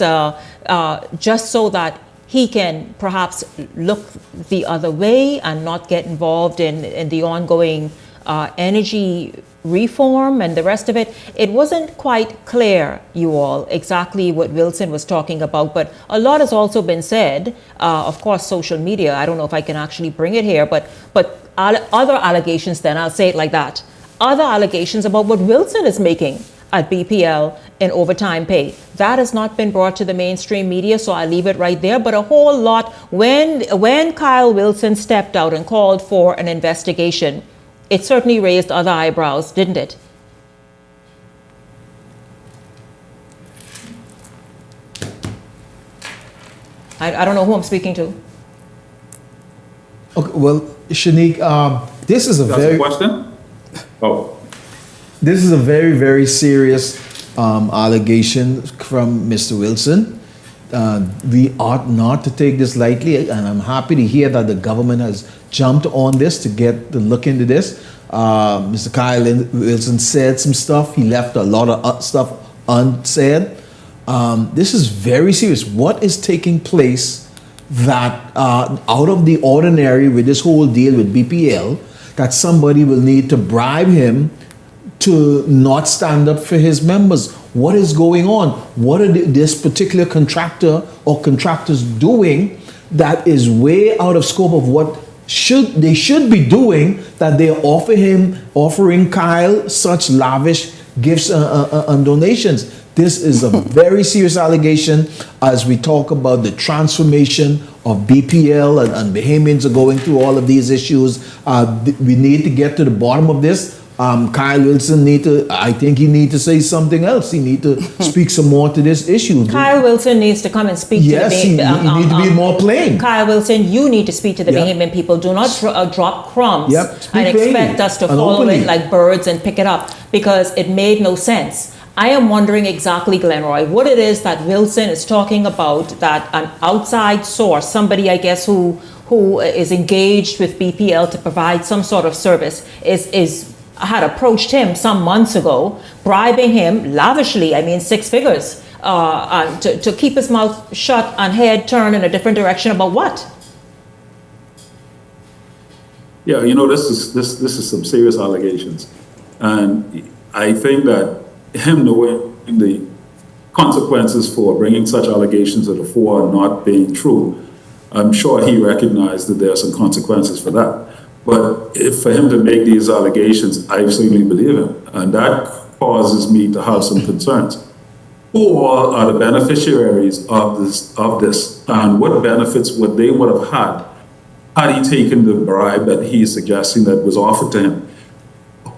Speaker 6: just so that he can perhaps look the other way and not get involved in the ongoing energy reform and the rest of it. It wasn't quite clear, you all, exactly what Wilson was talking about, but a lot has also been said. Of course, social media, I don't know if I can actually bring it here, but other allegations then, I'll say it like that, other allegations about what Wilson is making at BPL in overtime pay. That has not been brought to the mainstream media, so I'll leave it right there. But a whole lot, when Kyle Wilson stepped out and called for an investigation, it certainly raised other eyebrows, didn't it? I don't know who I'm speaking to.
Speaker 10: Okay, well, Shanique, this is a very...
Speaker 11: question? Oh.
Speaker 10: This is a very, very serious allegation from Mr. Wilson. We ought not to take this lightly, and I'm happy to hear that the government has jumped on this to look into this. Mr. Kyle Wilson said some stuff. He left a lot of stuff unsaid. This is very serious. What is taking place that out of the ordinary with this whole deal with BPL, that somebody will need to bribe him to not stand up for his members? What is going on? What are this particular contractor or contractors doing that is way out of scope of what they should be doing, that they're offering Kyle such lavish gifts and donations? This is a very serious allegation as we talk about the transformation of BPL and Bahamians are going through all of these issues. We need to get to the bottom of this. Kyle Wilson I think he need to say something else. He need to speak some more to this issue.
Speaker 6: Kyle Wilson needs to come and speak to the
Speaker 10: Bahamian. He need to be more plain.
Speaker 6: Kyle Wilson, you need to speak to the Bahamian people. Do not drop crumbs and expect us to follow it like birds and pick it up, because it made no sense. I am wondering exactly, Glenroy, what it is that Wilson is talking about, that an outside source, somebody I guess who is engaged with BPL to provide some sort of service, had approached him some months ago, bribing him lavishly, I mean 6 figures, to keep his mouth shut and head turned in a different direction about what?
Speaker 11: Yeah, this is some serious allegations, and I think that him knowing the consequences for bringing such allegations to the fore and not being true, I'm sure he recognized that there are some consequences for that. But for him to make these allegations, I certainly believe him, and that causes me to have some concerns. Who all are the beneficiaries of this, and what benefits would have had he taken the bribe that he is suggesting that was offered to him?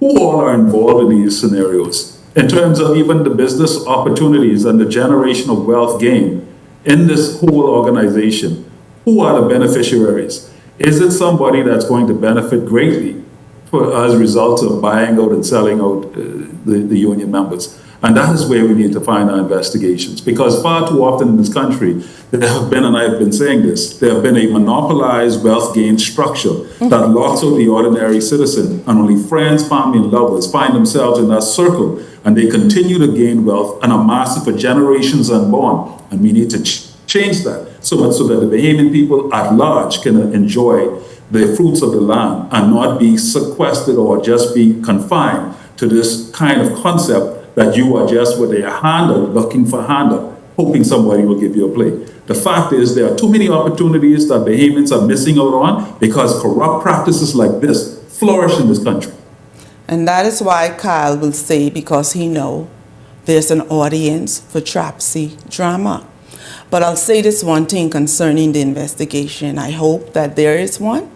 Speaker 11: Who all are involved in these scenarios in terms of even the business opportunities and the generation of wealth gained in this whole organization? Who are the beneficiaries? Is it somebody that's going to benefit greatly as a result of buying out and selling out the union members? And that is where we need to find our investigations, because far too often in this country, there have been, and I've been saying this, there have been a monopolized wealth gain structure that locks out the ordinary citizen, and only friends, family, and lovers find themselves in that circle, and they continue to gain wealth and amass it for generations unborn. And we need to change that so that the Bahamian people at large can enjoy the fruits of the land and not be sequestered or just be confined to this kind of concept that you are just with a handle, looking for handle, hoping somebody will give you a plate. The fact is there are too many opportunities that Bahamians are missing out on because corrupt practices like this flourish in this country.
Speaker 9: And that is why Kyle will say, because he knows there's an audience for Trapsy drama. But I'll say this one thing concerning the investigation. I hope that there is one,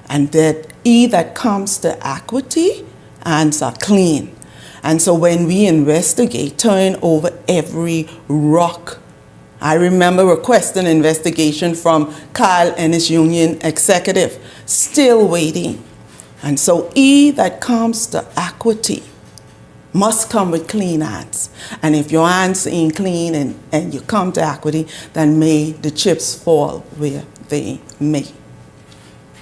Speaker 9: and that that comes to equity and are clean. And so when we investigate, turn over every rock. I remember requesting an investigation from Kyle and his union executive, still waiting. And so that comes to equity must come with clean hands. And if your hands ain't clean and you come to equity, then may the chips fall where they may.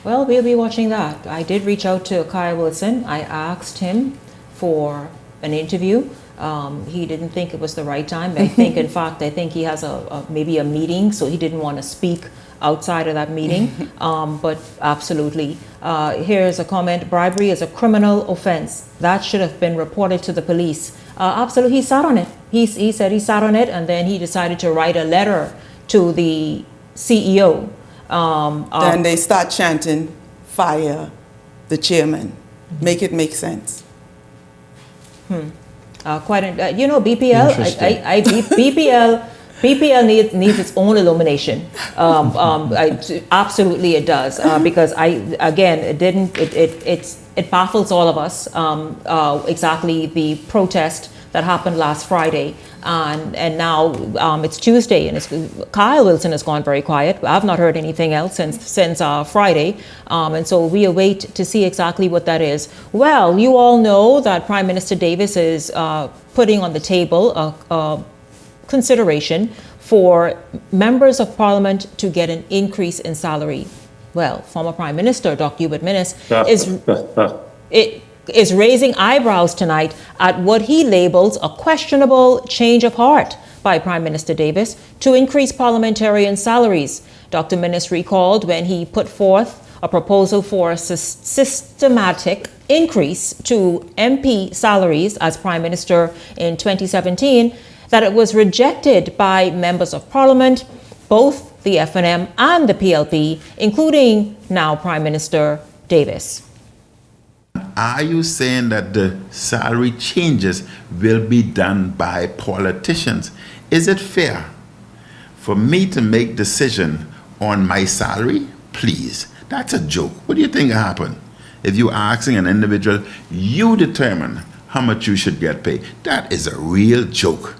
Speaker 6: Well, we'll be watching that. I did reach out to Kyle Wilson. I asked him for an interview. He didn't think it was the right time. I think, in fact, he has maybe a meeting, so he didn't want to speak outside of that meeting. But absolutely. Here's a comment: bribery is a criminal offense. That should have been reported to the police. Absolutely, he sat on it. He said he sat on it, and then he decided to write a letter to the CEO.
Speaker 9: Then they start chanting, fire the chairman. Make it make sense.
Speaker 6: BPL, BPL needs its own illumination. Absolutely, it does, because it baffles all of us exactly the protest that happened last Friday, and now it's Tuesday, and Kyle Wilson has gone very quiet. I've not heard anything else since Friday, and so we await to see exactly what that is. Well, you all know that Prime Minister Davis is putting on the table a consideration for members of Parliament to get an increase in salary. Well, former Prime Minister Dr. Eyewitness is raising eyebrows tonight at what he labels a questionable change of heart by Prime Minister Davis to increase parliamentarian salaries. Dr. Minnis recalled when he put forth a proposal for a systematic increase to MP salaries as Prime Minister in 2017, that it was rejected by members of Parliament, both the FNM and the PLP, including now Prime Minister Davis.
Speaker 15: Are you saying that the salary changes will be done by politicians? Is it fair for me to make decision on my salary? Please, that's a joke. What do you think will happen if you're asking an individual, you determine how much you should get paid? That is a real joke.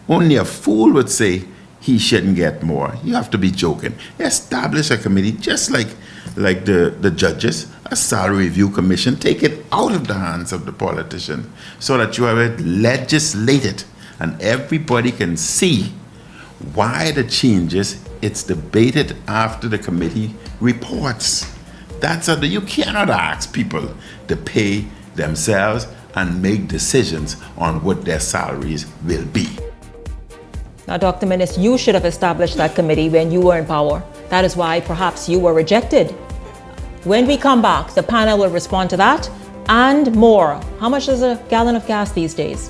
Speaker 15: Only a fool would say he shouldn't get more. You have to be joking. Establish a committee just like the judges, a salary review commission. Take it out of the hands of the politician so that you have it legislated and everybody can see why the changes. It's debated after the committee reports. You cannot ask people to pay themselves and make decisions on what their salaries will be.
Speaker 6: Now, Dr. Minnis, you should have established that committee when you were in power. That is why perhaps you were rejected. When we come back, the panel will respond to that and more. How much is a gallon of gas these days?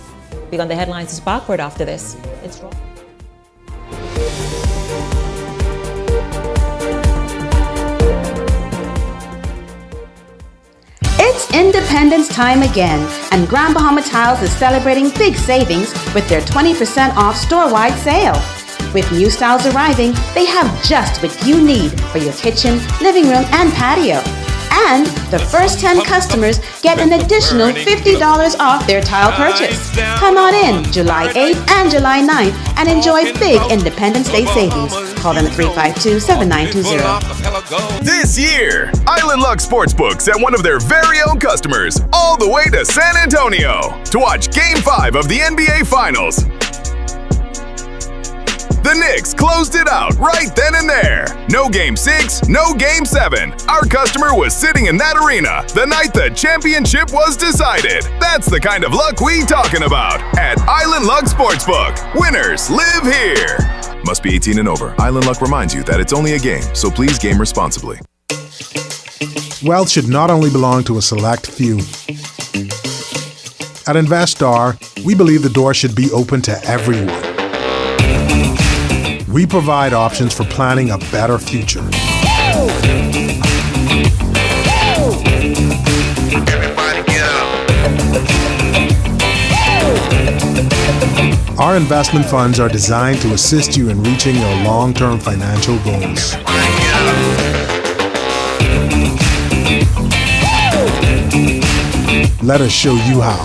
Speaker 6: Beyond the Headlines is backward after this. It's
Speaker 22: It's Independence time again, and Grand Bahama Tiles is celebrating big savings with their 20% off store-wide sale. With new styles arriving, they have just what you need for your kitchen, living room, and patio. And the first 10 customers get an additional $50 off their tile purchase. Come on in July 8th and July 9th and enjoy big Independence Day savings. Call them at 352-7920.
Speaker 17: This year, Island Luck Sportsbook sent one of their very own customers all the way to San Antonio to watch Game 5 of the NBA Finals. The Knicks closed it out right then and there. No Game 6, no Game 7. Our customer was sitting in that arena the night the championship was decided. That's the kind of luck we talking about at Island Luck Sportsbook. Winners live here. Must be 18 and over. Island Luck reminds you that it's only a game, so please game responsibly.
Speaker 16: Wealth should not only belong to a select few. At InvestStar, we believe the door should be open to everyone. We provide options for planning a better future. Our investment funds are designed to assist you in reaching your long-term financial goals. Let us show you how.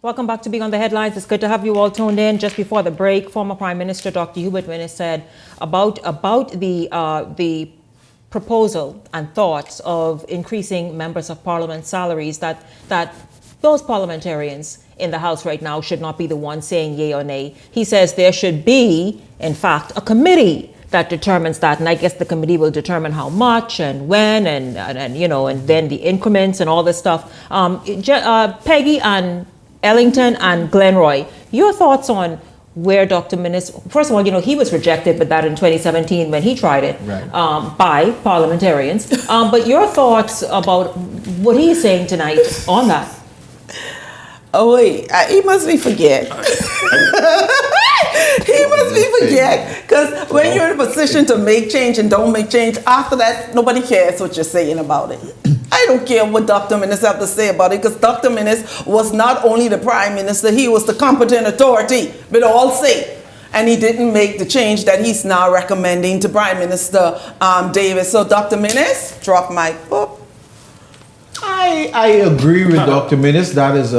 Speaker 6: Welcome back to Being on the Headlines. It's good to have you all tuned in. Just before the break, former Prime Minister Dr. Eyewitness said about the proposal and thoughts of increasing members of Parliament salaries that those parliamentarians in the House right now should not be the ones saying yay or nay. He says there should be, in fact, a committee that determines that, and I guess the committee will determine how much and when and then the increments and all this stuff. Peggy and Ellington and Glenroy, your thoughts on where Dr. Minnis, first of all, he was rejected with that in 2017 when he tried it by parliamentarians. But your thoughts about what he's saying tonight on that?
Speaker 9: Oh wait, he must be forget. He must be forget, because when you're in a position to make change and don't make change, after that, nobody cares what you're saying about it. I don't care what Dr. Minnis have to say about it, because Dr. Minnis was not only the Prime Minister, he was the competent authority with all say. And he didn't make the change that he's now recommending to Prime Minister Davis. So Dr. Minnis, drop my book.
Speaker 10: I agree with Dr. Minnis. That is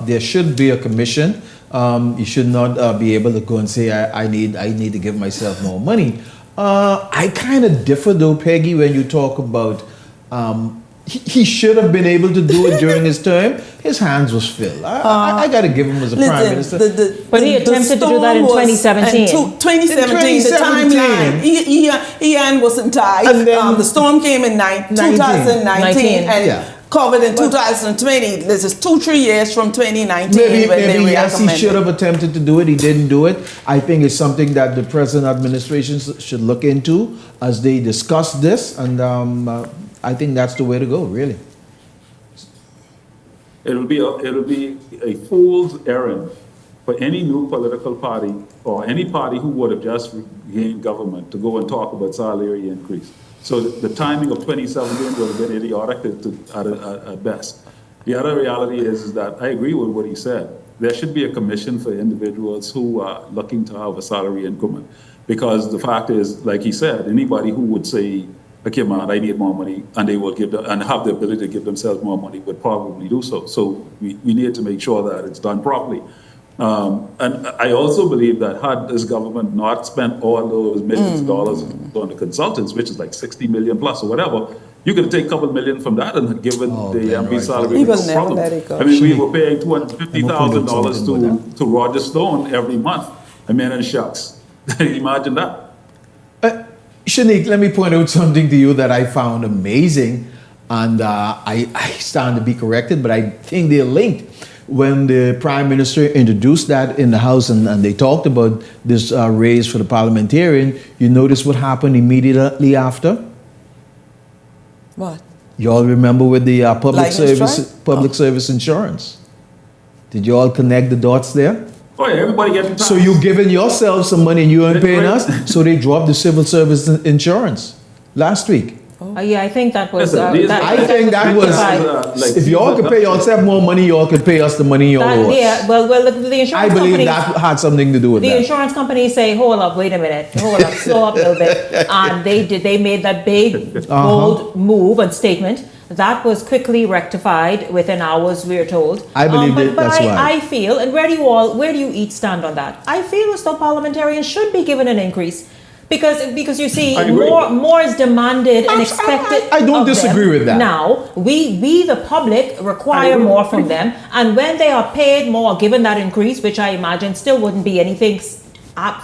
Speaker 10: there should be a commission. You should not be able to go and say I need to give myself more money. I kind of differ though, Peggy, when you talk about he should have been able to do it during his term. His hands was filled. I got to give him as a Prime Minister.
Speaker 6: But he attempted to do that in 2017.
Speaker 9: 2017, the timeline. Ian wasn't tied. And then the storm came in 2019 and covered in 2020. This is 2-3 years from 2019.
Speaker 10: Maybe yes, he should have attempted to do it. He didn't do it. I think it's something that the present administration should look into as they discuss this, and I think that's the way to go, really.
Speaker 11: It'll be a fool's errand for any new political party or any party who would have just regained government to go and talk about salary increase. So the timing of 2017 would have been idiotic at best. The other reality is that I agree with what he said. There should be a commission for individuals who are looking to have a salary increment, because the fact is, like he said, anybody who would say, okay, man, I need more money, and they will give them, and have the ability to give themselves more money, would probably do so. So we need to make sure that it's done properly. And I also believe that had this government not spent all those millions of dollars on the consultants, which is like 60 million plus or whatever, you could take a couple million from that and given the MP salary.
Speaker 9: He will never let it go.
Speaker 11: I mean, we were paying $250,000 to Roger Stone every month. I mean, and shucks, imagine that.
Speaker 10: Shanique, let me point out something to you that I found amazing, and I stand to be corrected, but I think they're linked. When the Prime Minister introduced that in the House and they talked about this raise for the parliamentarian, you notice what happened immediately after?
Speaker 9: What?
Speaker 10: You all remember with the public service insurance? Did you all connect the dots there?
Speaker 11: Oh yeah, everybody getting taxed.
Speaker 10: So you giving yourself some money and you ain't paying us, so they dropped the civil service insurance last week.
Speaker 6: Yeah, I think that was.
Speaker 10: If y'all could pay yourself more money, y'all could pay us the money y'all owe us.
Speaker 6: Yeah, well, the insurance
Speaker 10: I believe that had something to do with
Speaker 6: that.
Speaker 10: The
Speaker 6: insurance companies say, hold up, wait a minute, hold up, slow up a little bit. And they made that big, bold move and statement. That was quickly rectified within hours, we're told.
Speaker 10: I believe that's why.
Speaker 6: I feel, and where do you each stand on that? I feel as though parliamentarians should be given an increase. Because you see, more is demanded and expected.
Speaker 10: I don't disagree with that.
Speaker 6: Now, we the public require more from them, and when they are paid more, given that increase, which I imagine still wouldn't be anything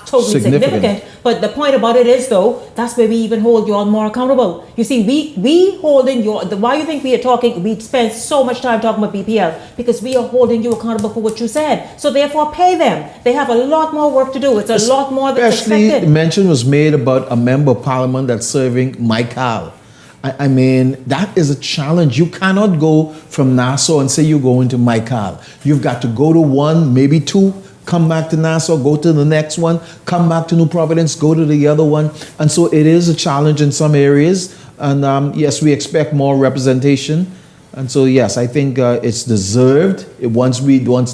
Speaker 6: totally significant. But the point about it is, though, that's where we even hold you all more accountable. You see, we holding why you think we are talking, we spend so much time talking about BPL, because we are holding you accountable for what you said. So therefore, pay them. They have a lot more work to do. It's a lot more that's expected.
Speaker 10: Especially, mention was made about a member of parliament that's serving Michael. I mean, that is a challenge. You cannot go from Nassau and say you're going to Michael. You've got to go to one, maybe two, come back to Nassau, go to the next one, come back to New Providence, go to the other one. And so it is a challenge in some areas. And yes, we expect more representation. And so, yes, I think it's deserved once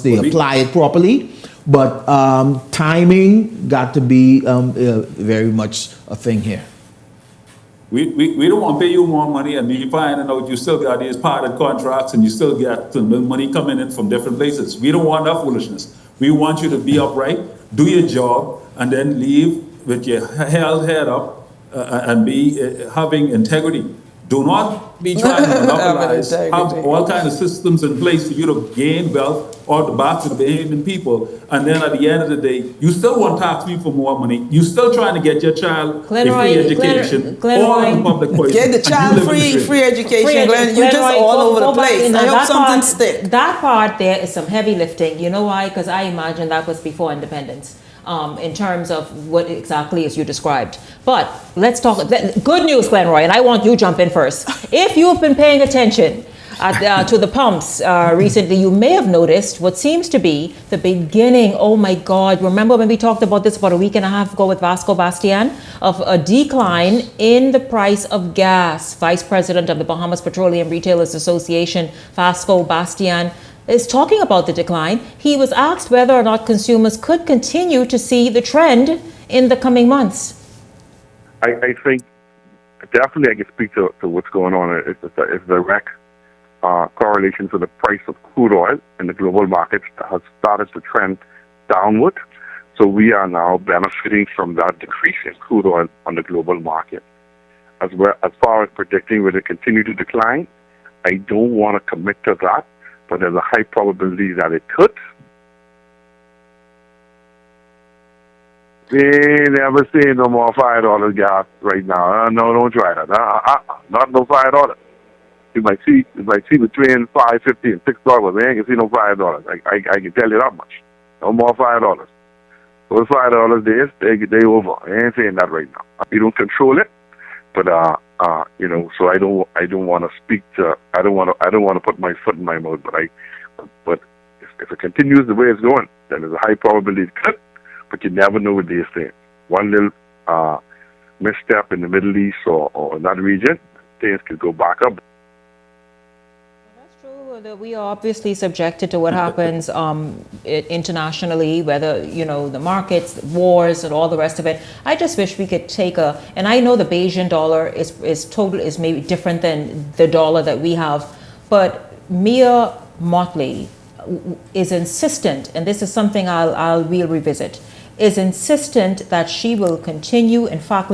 Speaker 10: they apply it properly. But timing got to be very much a thing here.
Speaker 11: We don't want to pay you more money and you finding out you still got these parted contracts and you still get some money coming in from different places. We don't want that foolishness. We want you to be upright, do your job, and then leave with your held head up and be having integrity. Do not be trying to monopolize, have all kinds of systems in place for you to gain wealth or the backs of the Bahamian people, and then at the end of the day, you still want to tax me for more money. You still trying to get your child a free education, all in public poison.
Speaker 9: Get the child free education, Glenn. You're just all over the place. I hope something sticks.
Speaker 6: That part there is some heavy lifting. You know why? Because I imagine that was before independence. In terms of what exactly as you described. But let's talk, good news, Glenroy, and I want you to jump in first. If you've been paying attention to the pumps recently, you may have noticed what seems to be the beginning, oh my God, remember when we talked about this about a week and a half ago with Vasco Bastian, of a decline in the price of gas. Vice President of the Bahamas Petroleum Retailers Association, Vasco Bastian, is talking about the decline. He was asked whether or not consumers could continue to see the trend in the coming months.
Speaker 2: I think definitely I can speak to what's going on. It's a direct correlation to the price of crude oil in the global markets that has started to trend downward. So we are now benefiting from that decrease in crude oil on the global market. As far as predicting whether it continue to decline, I don't want to commit to that, but there's a high probability that it could. We ain't never seen no more $5 gas right now. No, don't try that. Not no $5. You might see between $5.50 and $6. We ain't gonna see no $5. I can tell you that much. No more $5. Those $5 they over. I ain't saying that right now. We don't control it, but so I don't want to speak to. I don't want to put my foot in my mouth. But if it continues the way it's going, then there's a high probability it could. But you never know what they're saying. One little misstep in the Middle East or in that region, things could go back up.
Speaker 6: That's true. That we are obviously subjected to what happens internationally, whether the markets, wars, and all the rest of it. I just wish we could take and I know the Bayesian dollar is maybe different than the dollar that we have, but Mia Motley is insistent, and this is something we'll revisit, is insistent that she will continue. In fact,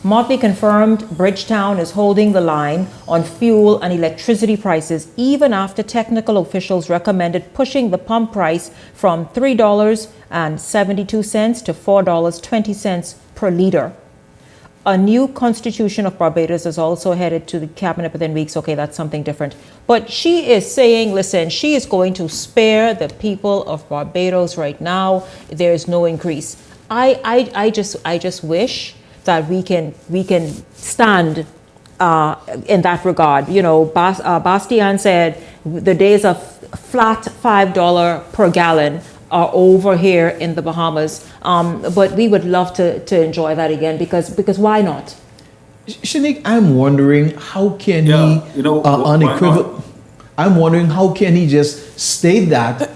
Speaker 6: Motley confirmed Bridgetown is holding the line on fuel and electricity prices even after technical officials recommended pushing the pump price from $3.72 to $4.20 per liter. A new constitution of Barbados is also headed to the cabinet within weeks. Okay, that's something different. But she is saying, listen, she is going to spare the people of Barbados right now. There is no increase. I just wish that we can stand in that regard. Bastian said the days of flat $5 per gallon are over here in the Bahamas, but we would love to enjoy that again because why not?
Speaker 10: Shanique, I'm wondering how can he unequivocal. I'm wondering how can he just state that,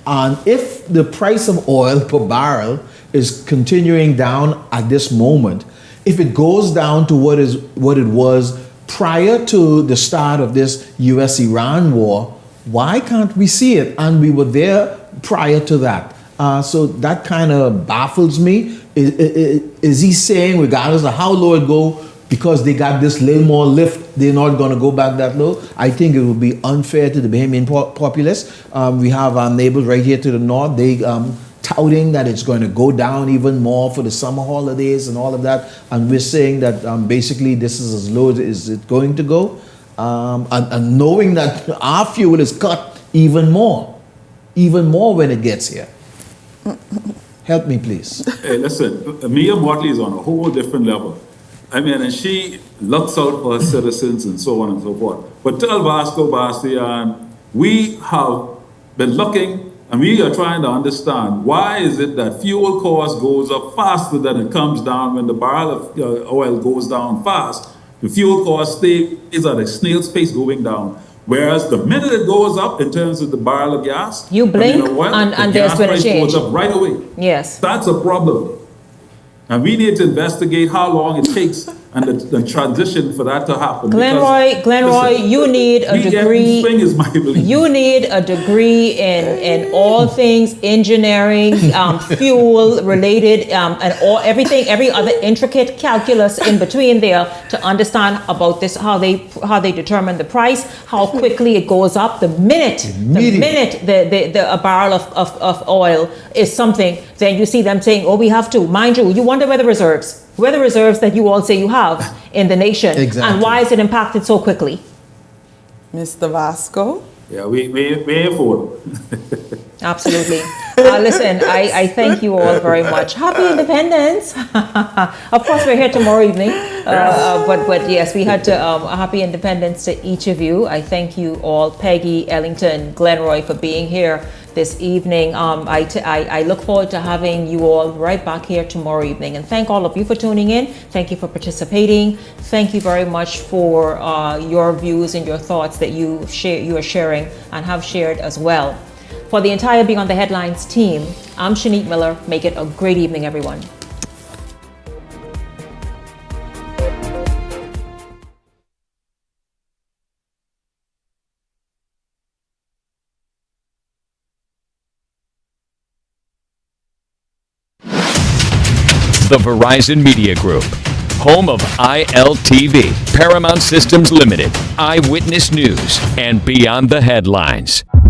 Speaker 10: and if the price of oil per barrel is continuing down at this moment, if it goes down to what it was prior to the start of this U.S.-Iran war, why can't we see it? And we were there prior to that. So that kind of baffles me. Is he saying, regardless of how low it go, because they got this little more lift, they're not going to go back that low? I think it would be unfair to the Bahamian populace. We have our neighbors right here to the north. They touting that it's going to go down even more for the summer holidays and all of that. And we're saying that basically this is as low as it's going to go. And knowing that our fuel is cut even more when it gets here. Help me, please.
Speaker 11: Hey, listen, Mia Motley is on a whole different level. I mean, and she looks out for her citizens and so on and so forth. But tell Vasco Bastian, we have been looking and we are trying to understand why is it that fuel cost goes up faster than it comes down when the barrel of oil goes down fast. The fuel cost stays at a snail's pace going down. Whereas the minute it goes up in terms of the barrel of gas,
Speaker 6: you blink and there's been a change.
Speaker 11: Goes up right away.
Speaker 6: Yes.
Speaker 11: That's a problem. And we need to investigate how long it takes and the transition for that to happen.
Speaker 6: Glenroy, you need a degree.
Speaker 11: Spring is my belief.
Speaker 6: You need a degree in all things engineering, fuel related, and everything, every other intricate calculus in between there to understand about this, how they determine the price, how quickly it goes up. The minute a barrel of oil is something, then you see them saying, "Oh, we have to." Mind you, you wonder where the reserves that you all say you have in the nation, and why is it impacted so quickly?
Speaker 9: Mr. Vasco?
Speaker 11: Yeah, we here for
Speaker 6: Absolutely. Listen, I thank you all very much. Happy Independence. Of course, we're here tomorrow evening. But yes, we had to happy Independence to each of you. I thank you all, Peggy, Ellington, Glenroy, for being here this evening. I look forward to having you all right back here tomorrow evening. And thank all of you for tuning in. Thank you for participating. Thank you very much for your views and your thoughts that you are sharing and have shared as well. For the entire Beyond the Headlines team, I'm Shanique Miller. Make it a great evening, everyone.
Speaker 5: The Verizon Media Group, home of ILTV, Paramount Systems Limited, Eyewitness News, and Beyond the Headlines.